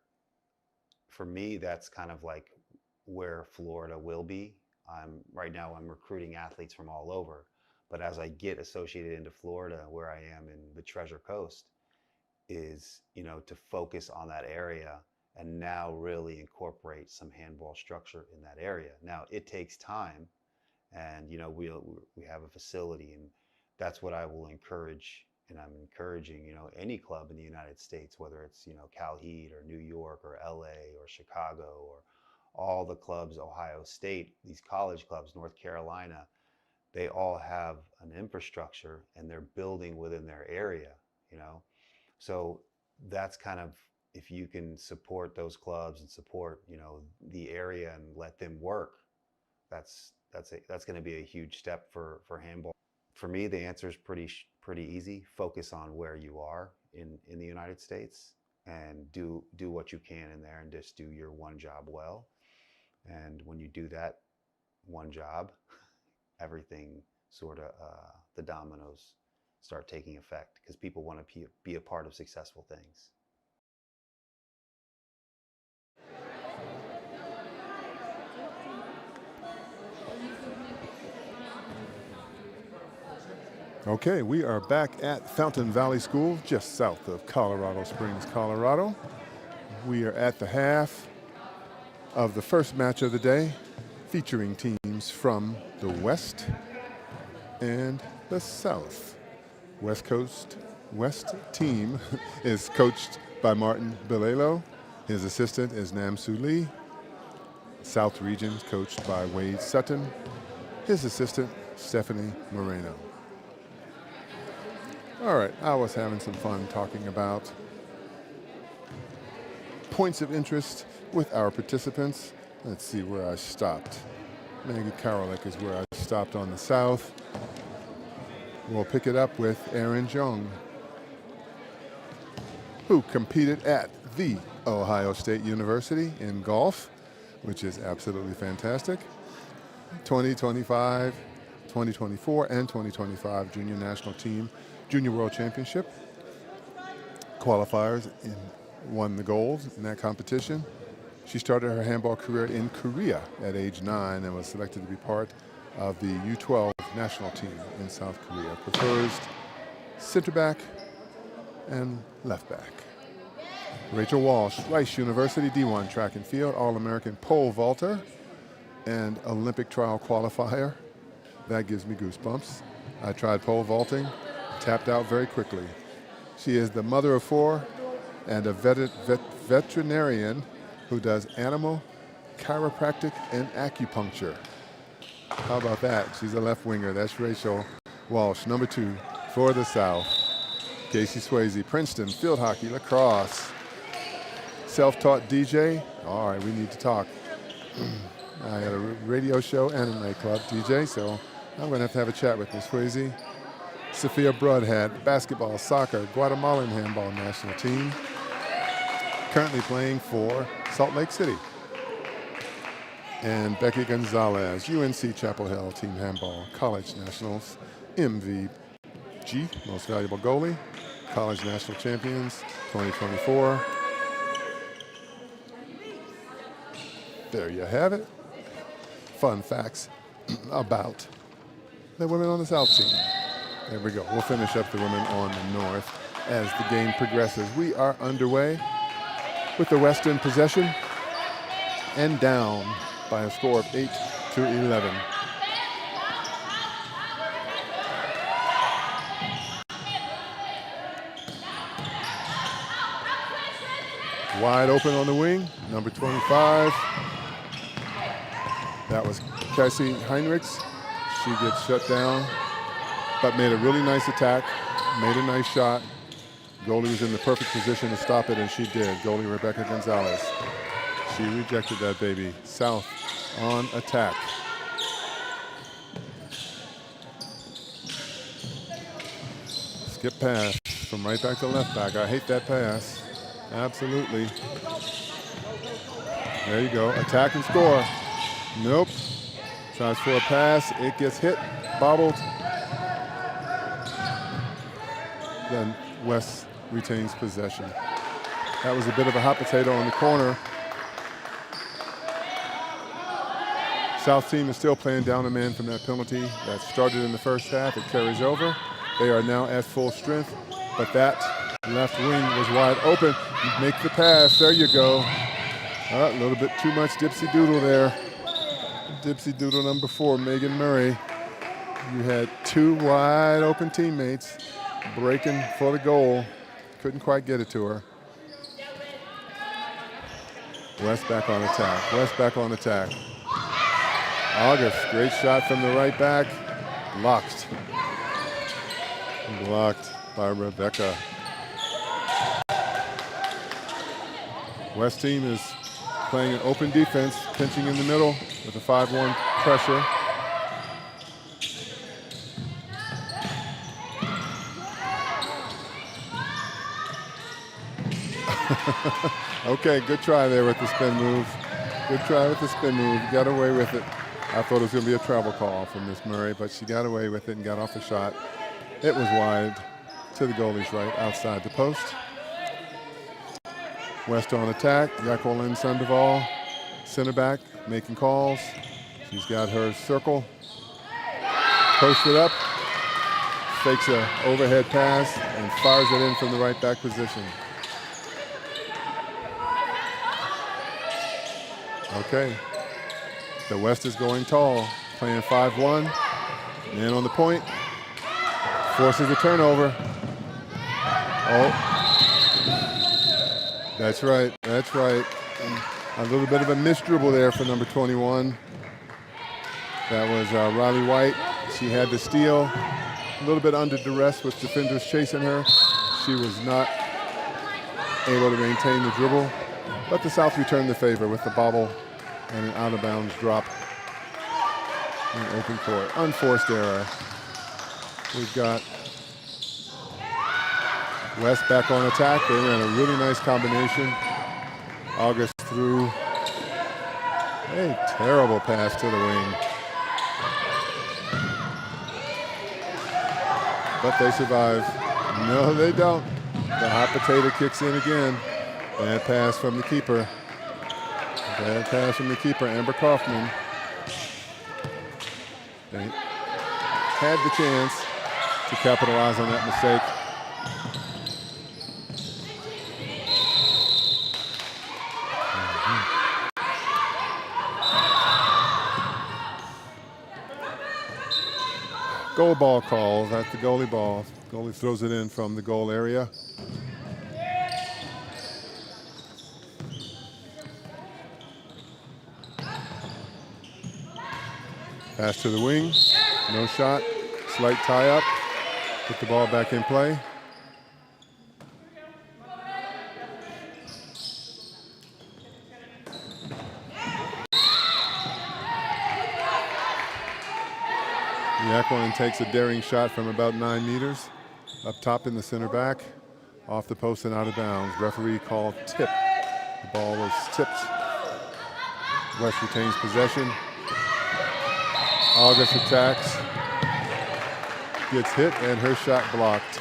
S3: for me, that's kind of like where Florida will be. Right now I'm recruiting athletes from all over, but as I get associated into Florida, where I am in the Treasure Coast, is, to focus on that area and now really incorporate some handball structure in that area. Now it takes time, and, we have a facility, and that's what I will encourage. And I'm encouraging, any club in the United States, whether it's, Cal Heat or New York or LA or Chicago or all the clubs, Ohio State, these college clubs, North Carolina, they all have an infrastructure and they're building within their area, So that's kind of, if you can support those clubs and support, the area and let them work, that's going to be a huge step for handball. For me, the answer is pretty easy. Focus on where you are in the United States, and do what you can in there, and just do your one job well. And when you do that one job, everything sort of, the dominoes start taking effect, because people want to be a part of successful things.
S1: Okay, we are back at Fountain Valley School, just south of Colorado Springs, Colorado. We are at the half of the first match of the day, featuring teams from the West and the South. West Coast West team is coached by Martin Bilelo. His assistant is Namsu Lee. South region coached by Wade Sutton. His assistant, Stephanie Moreno. All right, I was having some fun talking about points of interest with our participants. Let's see where I stopped. Maggie Karolek is where I stopped on the South. We'll pick it up with Erin Jung, who competed at the Ohio State University in golf, which is absolutely fantastic. 2025, 2024, and 2025 Junior National Team Junior World Championship qualifiers, and won the gold in that competition. She started her handball career in Korea at age 9 and was selected to be part of the U12 national team in South Korea. Prefers center back and left back. Rachel Walsh, Rice University D1 track and field, All-American pole vaulter and Olympic trial qualifier. That gives me goosebumps. I tried pole vaulting, tapped out very quickly. She is the mother of 4 and a veterinarian who does animal chiropractic and acupuncture. How about that? She's a left winger. That's Rachel Walsh, number 2 for the South. Casey Swayze, Princeton, field hockey, lacrosse. Self-taught DJ. All right, we need to talk. I had a radio show and a nightclub DJ, so I'm going to have a chat with Ms. Swayze. Sophia Broadhead, basketball, soccer, Guatemalan handball national team. Currently playing for Salt Lake City. And Becky Gonzalez, UNC Chapel Hill team handball, college nationals, MVG, most valuable goalie, college national champions, 2024. There you have it. Fun facts about the women on the South team. There we go. We'll finish up the women on the North as the game progresses. We are underway with the West in possession and down by a score of 8-11. Wide open on the wing, number 25. That was Cassie Heinrichs. She gets shut down, but made a really nice attack, made a nice shot. Goalie was in the perfect position to stop it, and she did. Goalie Rebecca Gonzalez. She rejected that baby. South on attack. Skip pass from right back to left back. I hate that pass. Absolutely. There you go. Attack and score. Nope. Tries for a pass. It gets hit. Bobbled. Then West retains possession. That was a bit of a hot potato on the corner. South team is still playing down a man from that penalty that started in the first half. It carries over. They are now at full strength, but that left wing was wide open. Make the pass. There you go. A little bit too much dipsy doodle there. Dipsy doodle number 4, Megan Murray. You had 2 wide open teammates breaking for the goal. Couldn't quite get it to her. West back on attack. West back on attack. August, great shot from the right back. Blocked. Blocked by Rebecca. West team is playing an open defense, pinching in the middle with a 5-1 pressure. Okay, good try there with the spin move. Good try with the spin move. Got away with it. I thought it was going to be a travel call from Miss Murray, but she got away with it and got off the shot. It was wide to the goalie's right, outside the post. West on attack. Jacqueline Sandoval, center back, making calls. She's got her circle. Posted up. Fakes an overhead pass and fires it in from the right back position. Okay. The West is going tall, playing 5-1. Man on the point. Forces a turnover. Oh. That's right. That's right. A little bit of a missed dribble there for number 21. That was Riley White. She had the steal. A little bit under duress with defenders chasing her. She was not able to maintain the dribble. But the South returned the favor with the bobble and an out-of-bounds drop in open court. Unforced error. We've got West back on attack. They ran a really nice combination. August threw a terrible pass to the wing. But they survive. No, they don't. The hot potato kicks in again. Bad pass from the keeper. Bad pass from the keeper, Amber Kaufman. They had the chance to capitalize on that mistake. Goal ball calls. That's the goalie ball. Goalie throws it in from the goal area. Pass to the wing, no shot, slight tie up, put the ball back in play. Jacqueline takes a daring shot from about 9 meters, up top in the center back, off the post and out of bounds. Referee called tip. The ball was tipped. West retains possession. August attacks, gets hit, and her shot blocked.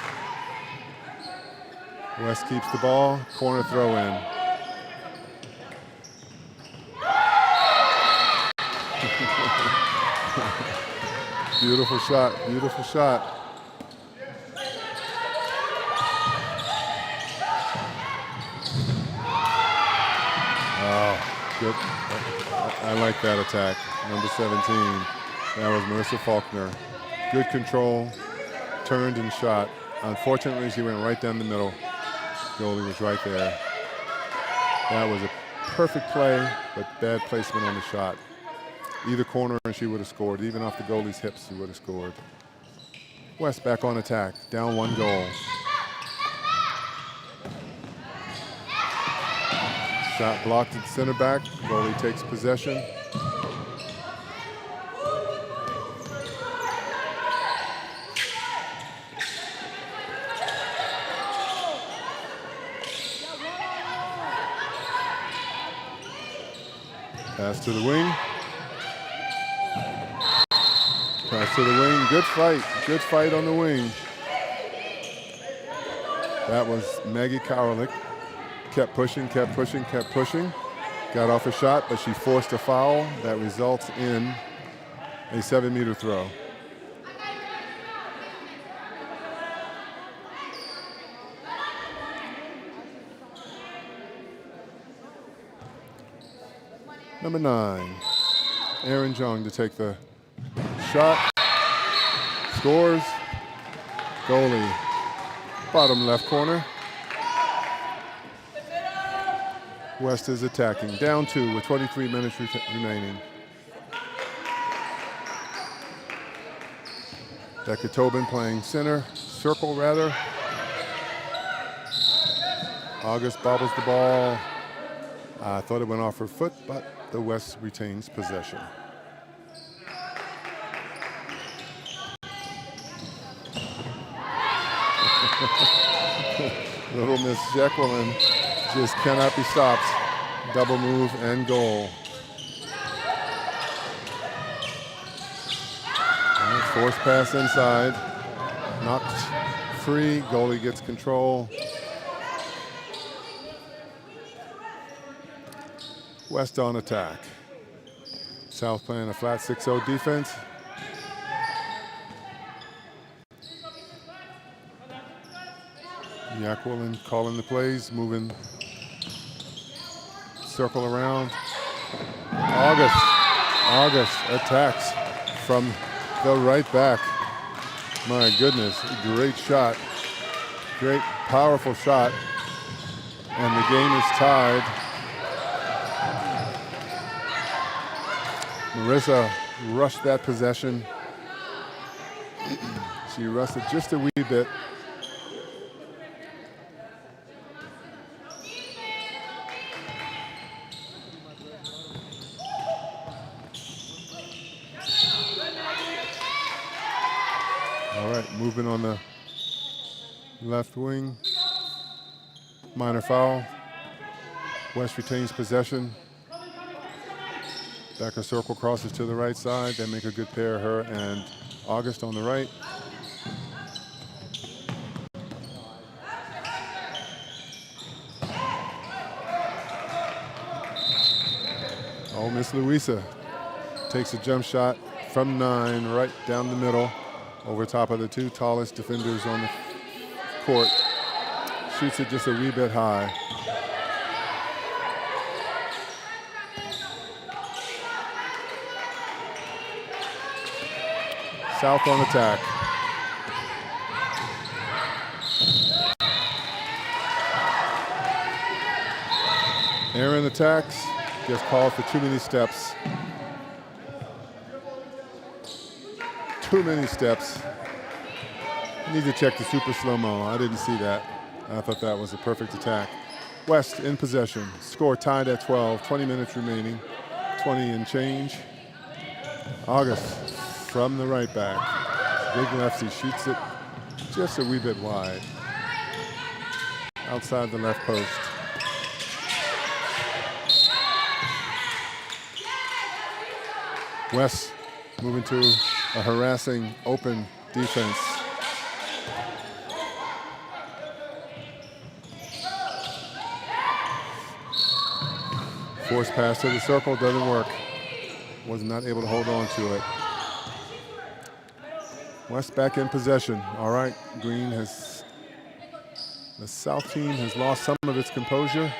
S1: West keeps the ball, corner throw in. Beautiful shot, beautiful shot. Oh, good. I like that attack. Number 17. That was Marissa Faulkner. Good control, turned and shot. Unfortunately, she went right down the middle. Goalie was right there. That was a perfect play, but bad placement on the shot. Either corner and she would have scored. Even off the goalie's hips, she would have scored. West back on attack, down 1 goal. Shot blocked at center back. Goalie takes possession. Pass to the wing. Pass to the wing. Good fight. Good fight on the wing. That was Maggie Kowalik. Kept pushing, kept pushing, kept pushing. Got off a shot, but she forced a foul that results in a 7-meter throw. Number 9, Aaron Jung to take the shot. Scores. Goalie, bottom left corner. West is attacking. Down 2 with 23 minutes remaining. Becca Tobin playing center, circle rather. August bobbles the ball. I thought it went off her foot, but the West retains possession. Little Miss Jacqueline just cannot be stopped. Double move and goal. And forced pass inside. Knocked free. Goalie gets control. West on attack. South playing a flat 6-0 defense. Jacqueline calling the plays, moving circle around. August attacks from the right back. My goodness, great shot. Great, powerful shot. And the game is tied. Marissa rushed that possession. She rushed it just a wee bit. All right, movement on the left wing. Minor foul. West retains possession. Backer circle crosses to the right side. They make a good pair, her and August on the right. Oh, Miss Louisa takes a jump shot from 9, right down the middle, over top of the 2 tallest defenders on the court. Shoots it just a wee bit high. South on attack. Aaron attacks, gets called for too many steps. Too many steps. Need to check the super slow-mo. I didn't see that. I thought that was a perfect attack. West in possession. Score tied at 12. 20 minutes remaining. 20 and change. August from the right back. Big lefty shoots it just a wee bit wide. Outside the left post. West moving to a harassing open defense. Force pass to the circle, doesn't work. Was not able to hold on to it. West back in possession. All right, Green has, the South team has lost some of its composure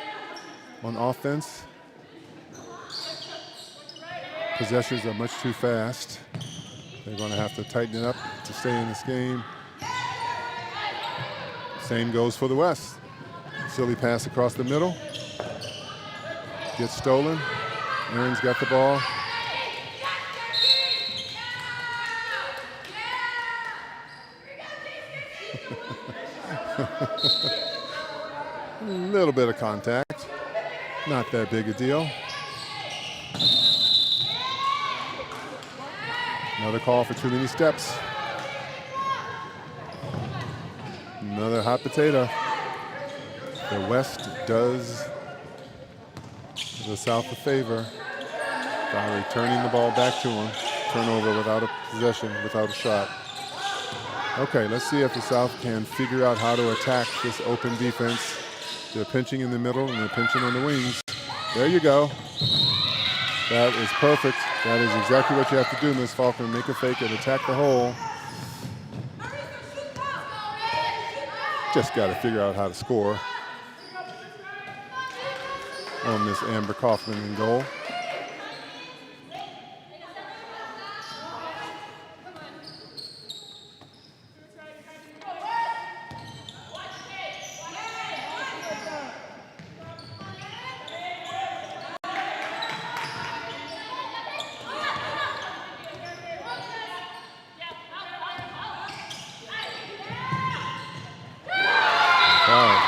S1: on offense. Possessions are much too fast. They're going to have to tighten it up to stay in this game. Same goes for the West. Silly pass across the middle. Gets stolen. Aaron's got the ball. A little bit of contact. Not that big a deal. Another call for too many steps. Another hot potato. The West does the South a favor by returning the ball back to him. Turnover without a possession, without a shot. Okay, let's see if the South can figure out how to attack this open defense. They're pinching in the middle and they're pinching on the wings. There you go. That is perfect. That is exactly what you have to do, Miss Faulkner. Make a fake and attack the hole. Just got to figure out how to score. On Miss Amber Kaufman in goal.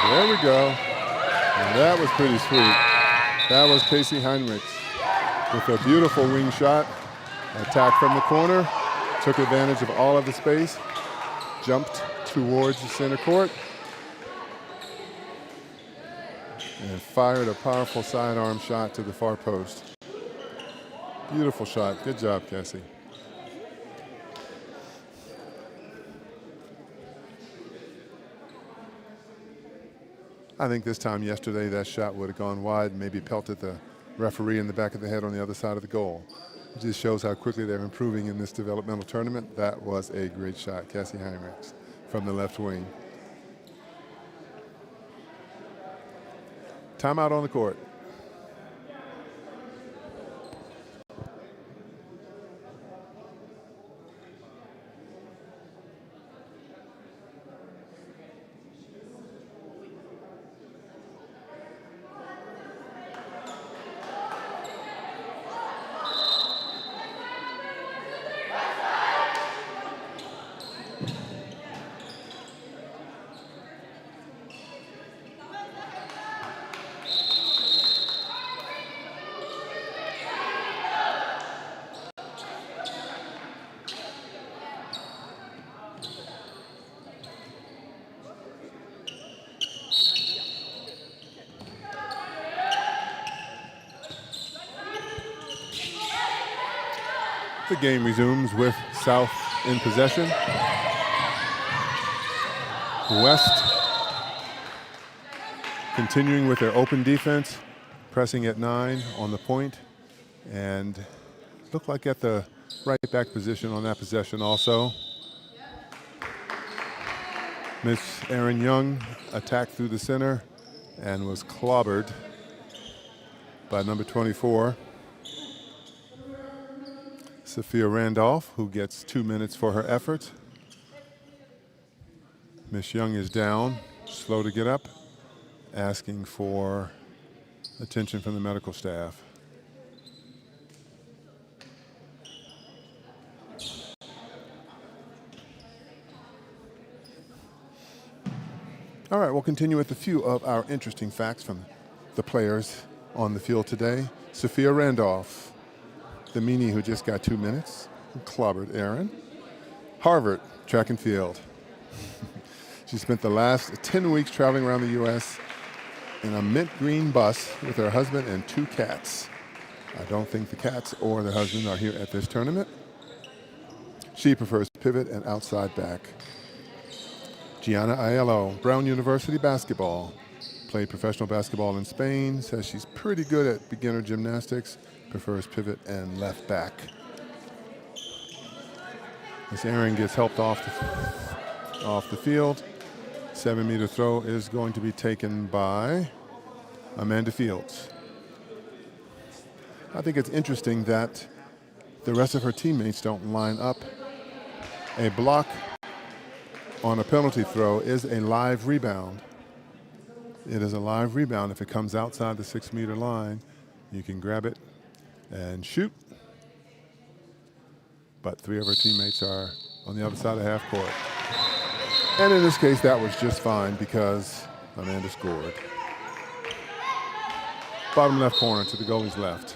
S1: There we go. And that was pretty sweet. That was Casey Heinrichs with a beautiful wing shot. Attack from the corner. Took advantage of all of the space. Jumped towards the center court. And fired a powerful sidearm shot to the far post. Beautiful shot. Good job, Cassie. I think this time yesterday that shot would have gone wide, maybe pelted the referee in the back of the head on the other side of the goal. It just shows how quickly they're improving in this developmental tournament. That was a great shot, Cassie Heinrichs from the left wing. Timeout on the court. The game resumes with South in possession. West continuing with their open defense, pressing at 9 on the point, and look like at the right back position on that possession also. Miss Erin Young attacked through the center and was clobbered by number 24. Sophia Randolph, who gets 2 minutes for her effort. Miss Young is down, slow to get up, asking for attention from the medical staff. All right, we'll continue with a few of our interesting facts from the players on the field today. Sophia Randolph, the meanie who just got 2 minutes, clobbered Aaron. Harvard, track and field. She spent the last 10 weeks traveling around the U.S. in a mint green bus with her husband and 2 cats. I don't think the cats or the husband are here at this tournament. She prefers pivot and outside back. Gianna Aiello, Brown University basketball. Played professional basketball in Spain, says she's pretty good at beginner gymnastics, prefers pivot and left back. As Aaron gets helped off the field, 7-meter throw is going to be taken by Amanda Fields. I think it's interesting that the rest of her teammates don't line up. A block on a penalty throw is a live rebound. It is a live rebound. If it comes outside the 6-meter line, you can grab it and shoot. But 3 of her teammates are on the other side of half court. And in this case, that was just fine because Amanda scored. Bottom left corner to the goalie's left.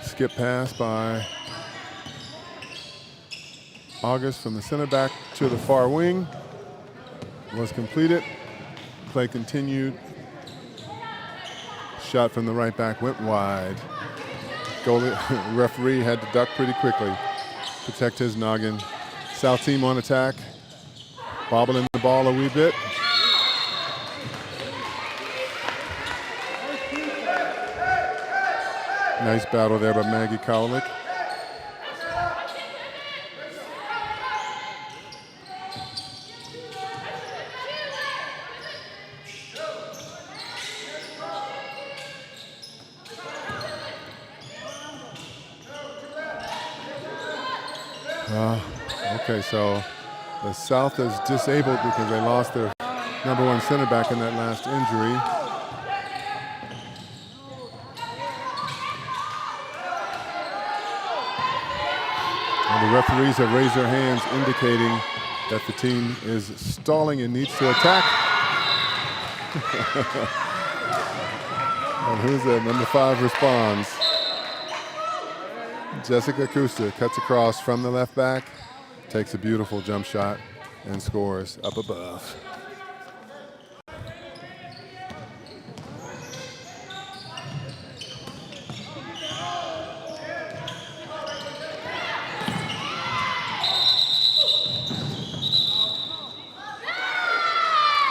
S1: Skip pass by August from the center back to the far wing was completed. Play continued. Shot from the right back went wide. Goalie referee had to duck pretty quickly, protect his noggin. South team on attack, bobbling the ball a wee bit. Nice battle there by Maggie Kowalik. Okay, so the South is disabled because they lost their #1 center back in that last injury. And the referees have raised their hands indicating that the team is stalling and needs to attack. And who's that? Number 5 responds. Jessica Kuster cuts across from the left back, takes a beautiful jump shot, and scores up above.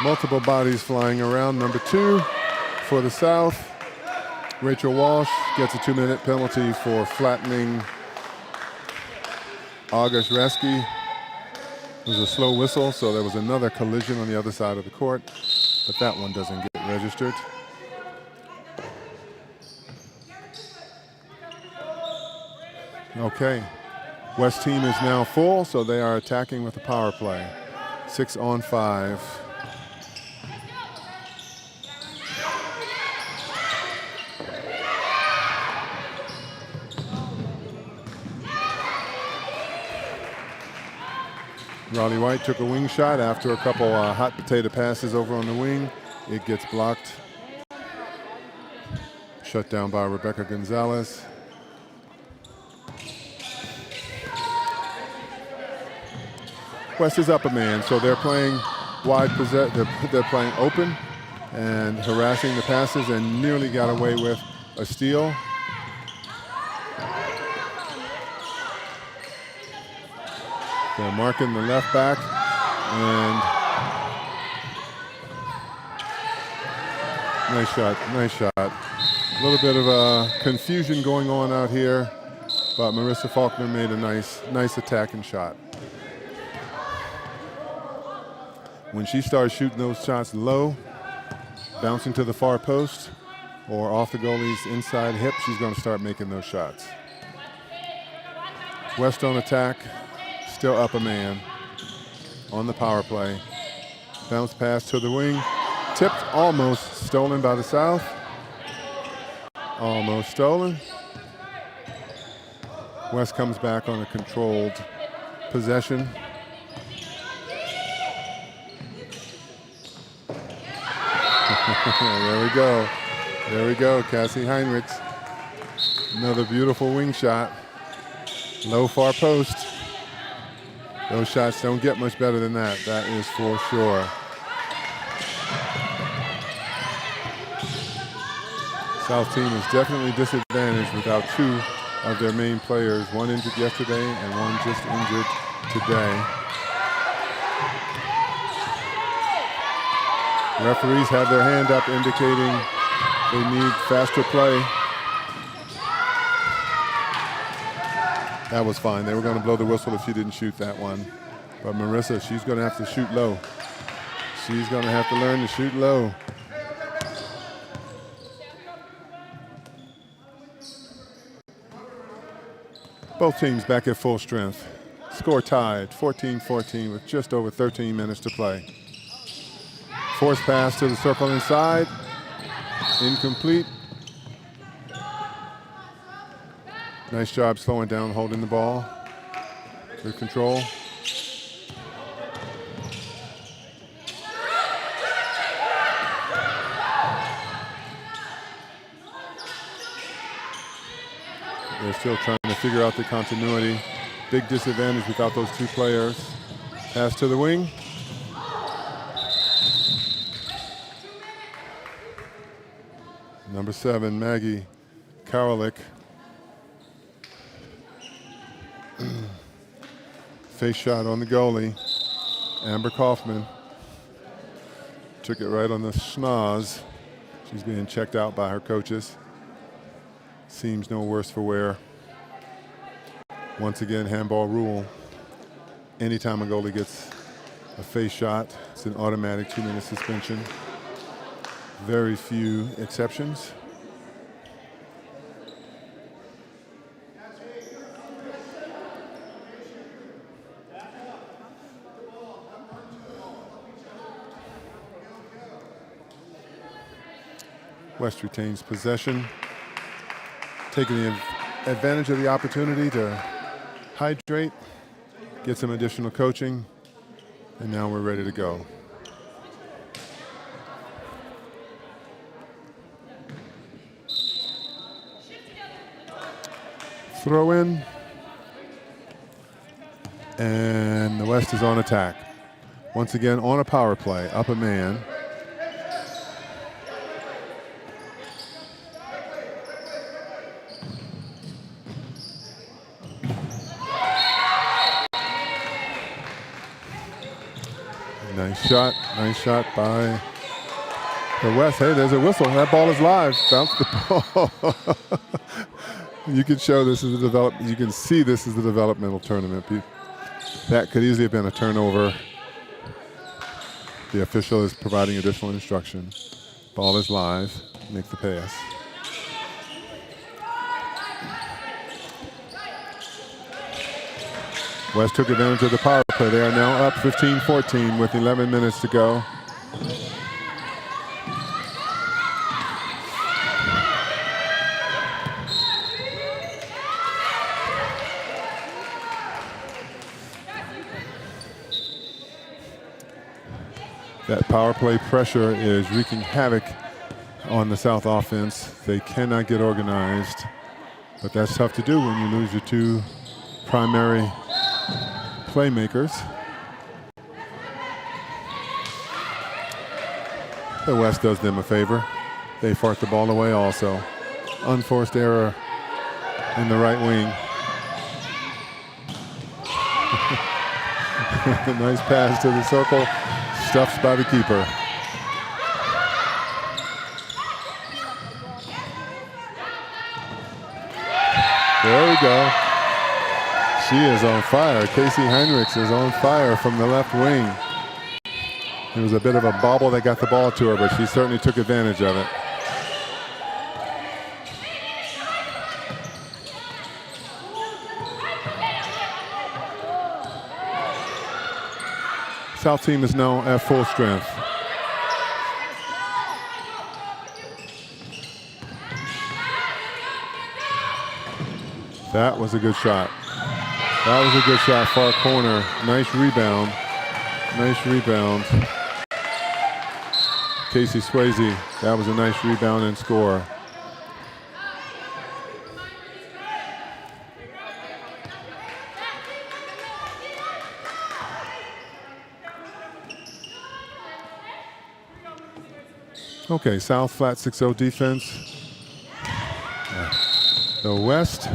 S1: Multiple bodies flying around. Number 2 for the South. Rachel Walsh gets a 2-minute penalty for flattening August Reske. It was a slow whistle, so there was another collision on the other side of the court, but that one doesn't get registered. Okay, West team is now full, so they are attacking with a power play. 6-on-5. Riley White took a wing shot after a couple hot potato passes over on the wing. It gets blocked. Shut down by Rebecca Gonzalez. West is up a man, so they're playing wide they're playing open and harassing the passes and nearly got away with a steal. They're marking the left back, and nice shot. A little bit of confusion going on out here, but Marissa Faulkner made a nice attacking shot. When she starts shooting those shots low, bouncing to the far post or off the goalie's inside hip, she's going to start making those shots. West on attack. Still up a man on the power play. Bounce pass to the wing. Tipped, almost stolen by the South. Almost stolen. West comes back on a controlled possession. There we go. There we go, Cassie Heinrichs. Another beautiful wing shot. Low far post. Those shots don't get much better than that. That is for sure. South team is definitely disadvantaged without two of their main players. One injured yesterday and one just injured today. Referees have their hand up indicating they need faster play. That was fine. They were going to blow the whistle if she didn't shoot that one. But Marissa, she's going to have to shoot low. She's going to have to learn to shoot low. Both teams back at full strength. Score tied, 14-14 with just over 13 minutes to play. Force pass to the circle inside. Incomplete. Nice job slowing down, holding the ball. Good control. They're still trying to figure out the continuity. Big disadvantage without those two players. Pass to the wing. Number 7, Maggie Karalik. Face shot on the goalie. Amber Kaufman took it right on the schnoz. She's being checked out by her coaches. Seems no worse for wear. Once again, handball rule. Anytime a goalie gets a face shot, it's an automatic 2-minute suspension. Very few exceptions. West retains possession, taking the advantage of the opportunity to hydrate, get some additional coaching, and now we're ready to go. Throw in, and the West is on attack. Once again on a power play, up a man. Nice shot by the West. Hey, there's a whistle. That ball is live. Bounce the ball. You can show this is a you can see this is the developmental tournament. That could easily have been a turnover. The official is providing additional instruction. Ball is live. Make the pass. West took advantage of the power play. They are now up 15-14 with 11 minutes to go. That power play pressure is wreaking havoc on the South offense. They cannot get organized, but that's tough to do when you lose your two primary playmakers. The West does them a favor. They fart the ball away also. Unforced error in the right wing. Nice pass to the circle. Stuffed by the keeper. There we go. She is on fire. Casey Heinrichs is on fire from the left wing. It was a bit of a bobble that got the ball to her, but she certainly took advantage of it. South team is now at full strength. That was a good shot. That was a good shot, far corner. Nice rebound. Nice rebound. Casey Swayze, that was a nice rebound and score. Okay, South flat 6-0 defense. The West,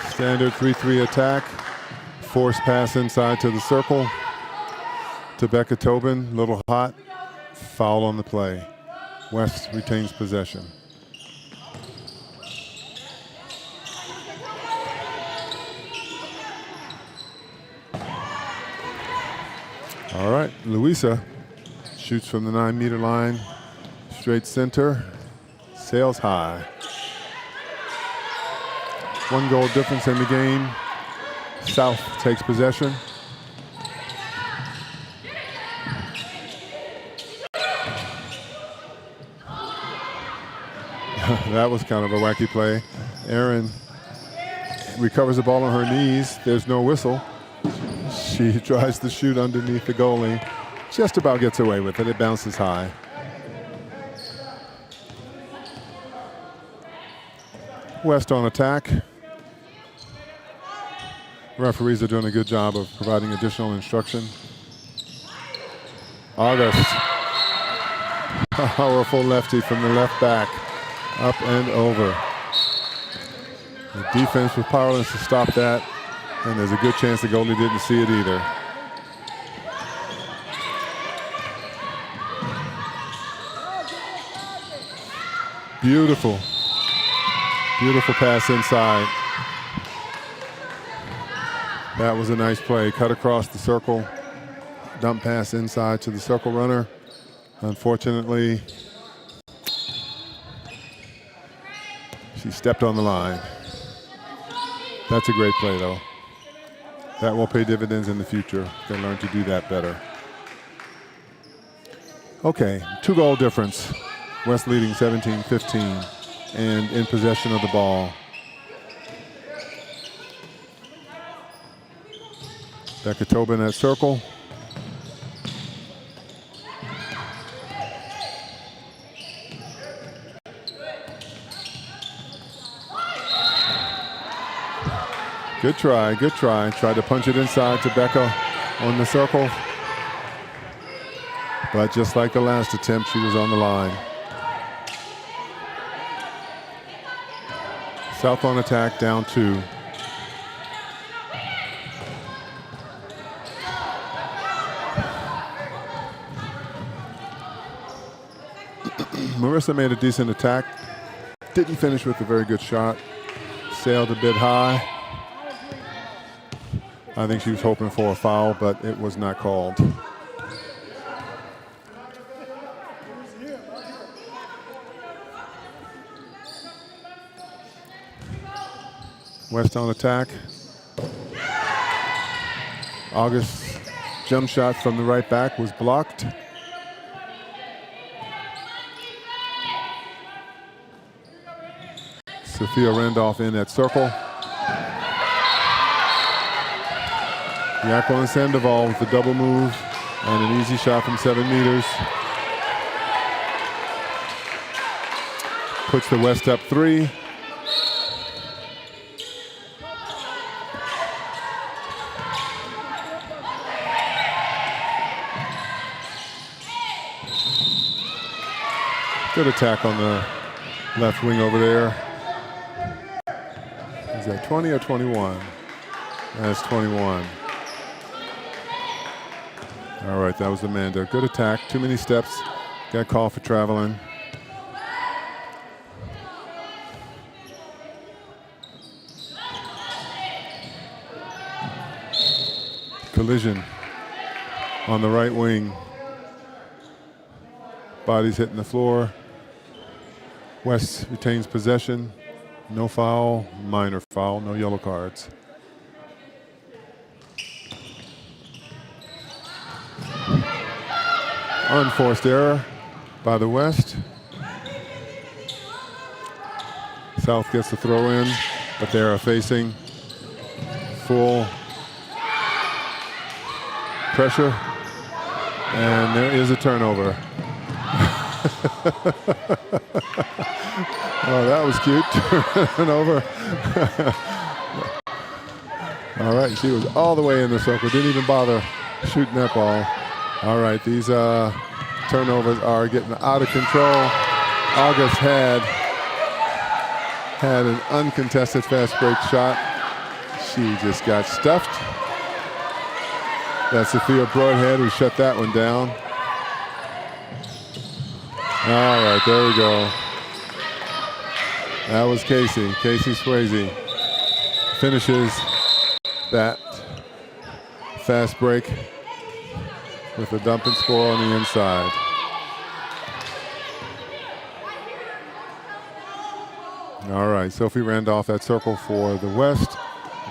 S1: standard 3-3 attack. Force pass inside to the circle. To Becca Tobin, little hot. Foul on the play. West retains possession. All right, Louisa shoots from the 9-meter line, straight center, sails high. 1 goal difference in the game. South takes possession. That was kind of a wacky play. Erin recovers the ball on her knees. There's no whistle. She tries to shoot underneath the goalie. Just about gets away with it. It bounces high. West on attack. Referees are doing a good job of providing additional instruction. August. Powerful lefty from the left back. Up and over. The defense was powerless to stop that. And there's a good chance the goalie didn't see it either. Beautiful. Beautiful pass inside. That was a nice play. Cut across the circle. Dump pass inside to the circle runner. Unfortunately, she stepped on the line. That's a great play, though. That will pay dividends in the future. They learn to do that better. Okay, 2-goal difference. West leading 17-15 and in possession of the ball. Becca Tobin at circle. Good try, good try. Tried to punch it inside to Becca on the circle. But just like the last attempt, she was on the line. South on attack, down 2. Marissa made a decent attack. Didn't finish with a very good shot. Sailed a bit high. I think she was hoping for a foul, but it was not called. West on attack. August's jump shot from the right back was blocked. Sophia Randolph in at circle. Jacqueline Sandoval with the double move and an easy shot from 7 meters. Puts the West up 3. Good attack on the left wing over there. Is that 20 or 21? That's 21. All right, that was Amanda. Good attack, too many steps. Got called for traveling. Collision on the right wing. Body's hitting the floor. West retains possession. No foul, minor foul, no yellow cards. Unforced error by the West. South gets the throw in, but they are facing full pressure, and there is a turnover. Oh, that was cute. Turnover. All right, she was all the way in the circle, didn't even bother shooting that ball. All right, these turnovers are getting out of control. August had an uncontested fast break shot. She just got stuffed. That's Sophia Broadhead who shut that one down. All right, there we go. That was Casey Swayze. Finishes that fast break with a dump and score on the inside. All right, Sophie Randolph at circle for the West.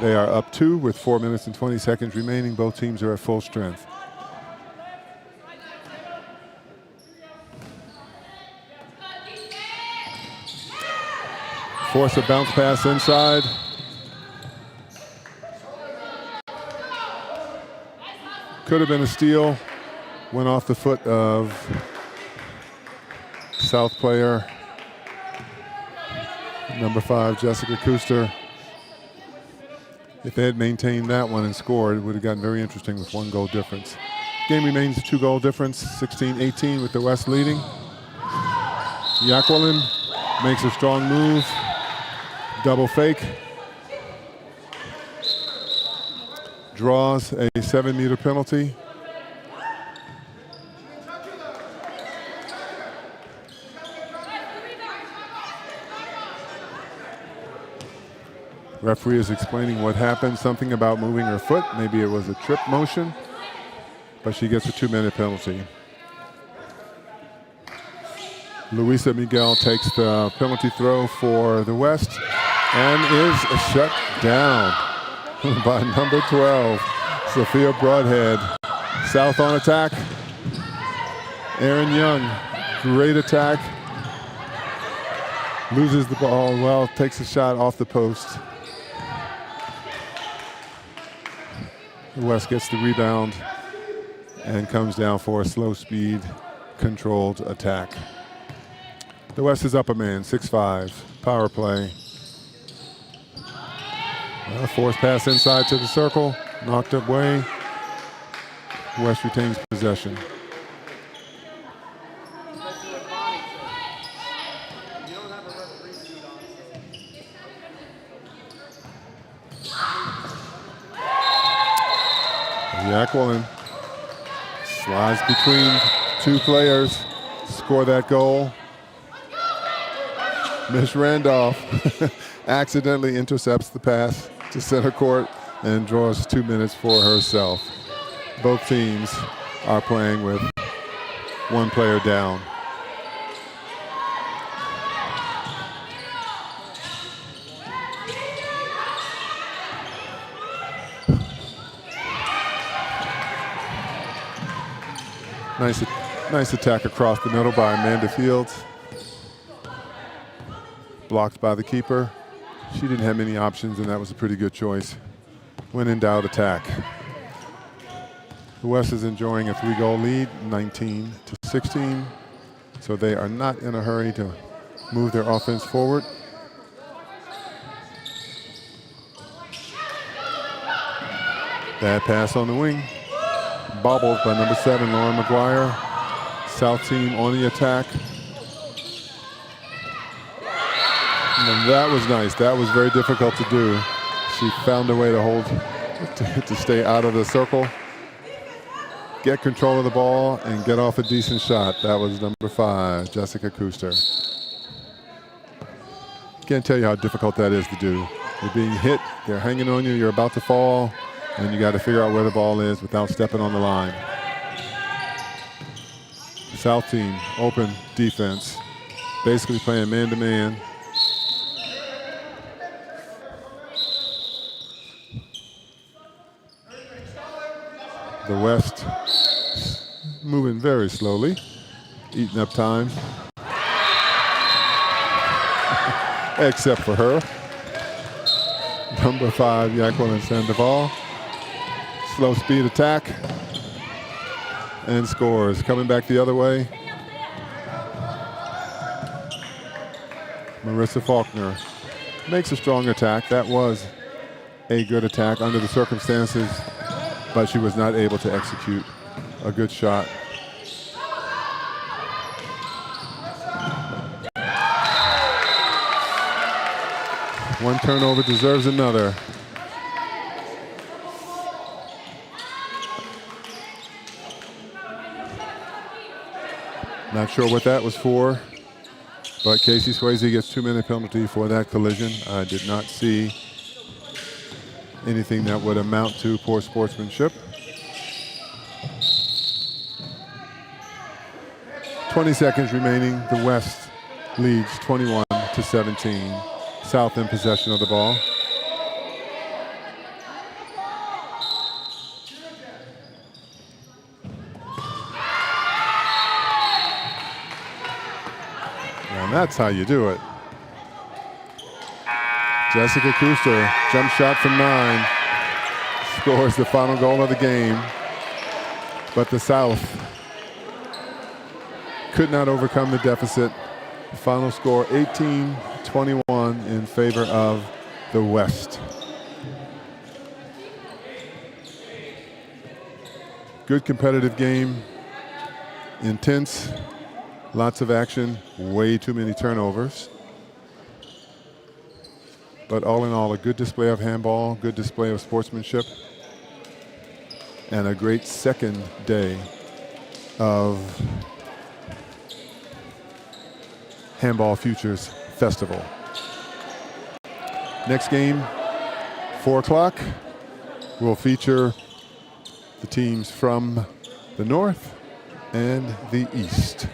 S1: They are up 2 with 4 minutes and 20 seconds remaining. Both teams are at full strength. Force a bounce pass inside. Could have been a steal. Went off the foot of South player number 5, Jessica Kuster. If they had maintained that one and scored, it would have gotten very interesting with 1 goal difference. Game remains a 2-goal difference, 16-18 with the West leading. Jacqueline makes a strong move. Double fake. Draws a 7-meter penalty. Referee is explaining what happened, something about moving her foot. Maybe it was a trip motion, but she gets a 2-minute penalty. Luisa Miguel takes the penalty throw for the West and is shut down by number 12, Sophia Broadhead. South on attack. Erin Young, great attack. Loses the ball, well, takes a shot off the post. The West gets the rebound and comes down for a slow speed, controlled attack. The West is up a man, 6-5, power play. Forced pass inside to the circle, knocked away. West retains possession. Jacqueline slides between 2 players, score that goal. Miss Randolph accidentally intercepts the pass to center court and draws 2 minutes for herself. Both teams are playing with 1 player down. Nice attack across the middle by Amanda Fields. Blocked by the keeper. She didn't have many options, and that was a pretty good choice. When in doubt, attack. The West is enjoying a 3-goal lead, 19-16. So they are not in a hurry to move their offense forward. Bad pass on the wing. Bobbled by number 7, Lauren McGuire. South team on the attack. And that was nice. That was very difficult to do. She found a way to hold, to stay out of the circle, get control of the ball, and get off a decent shot. That was number 5, Jessica Kuster. Can't tell you how difficult that is to do. You're being hit, they're hanging on you, you're about to fall, and you got to figure out where the ball is without stepping on the line. South team, open defense, basically playing man-to-man. The West moving very slowly, eating up time. Except for her. Number 5, Jacqueline Sandoval. Slow speed attack. And scores. Coming back the other way. Marissa Faulkner makes a strong attack. That was a good attack under the circumstances, but she was not able to execute a good shot. One turnover deserves another. Not sure what that was for, but Casey Swayze gets 2-minute penalty for that collision. I did not see anything that would amount to poor sportsmanship. 20 seconds remaining. The West leads 21-17. South in possession of the ball. And that's how you do it. Jessica Kuster, jump shot from 9, scores the final goal of the game. But the South could not overcome the deficit. Final score 18-21 in favor of the West. Good competitive game, intense, lots of action, way too many turnovers. But all in all, a good display of handball, good display of sportsmanship, and a great second day of Handball Futures Festival. Next game, 4 o'clock, will feature the teams from the North and the East.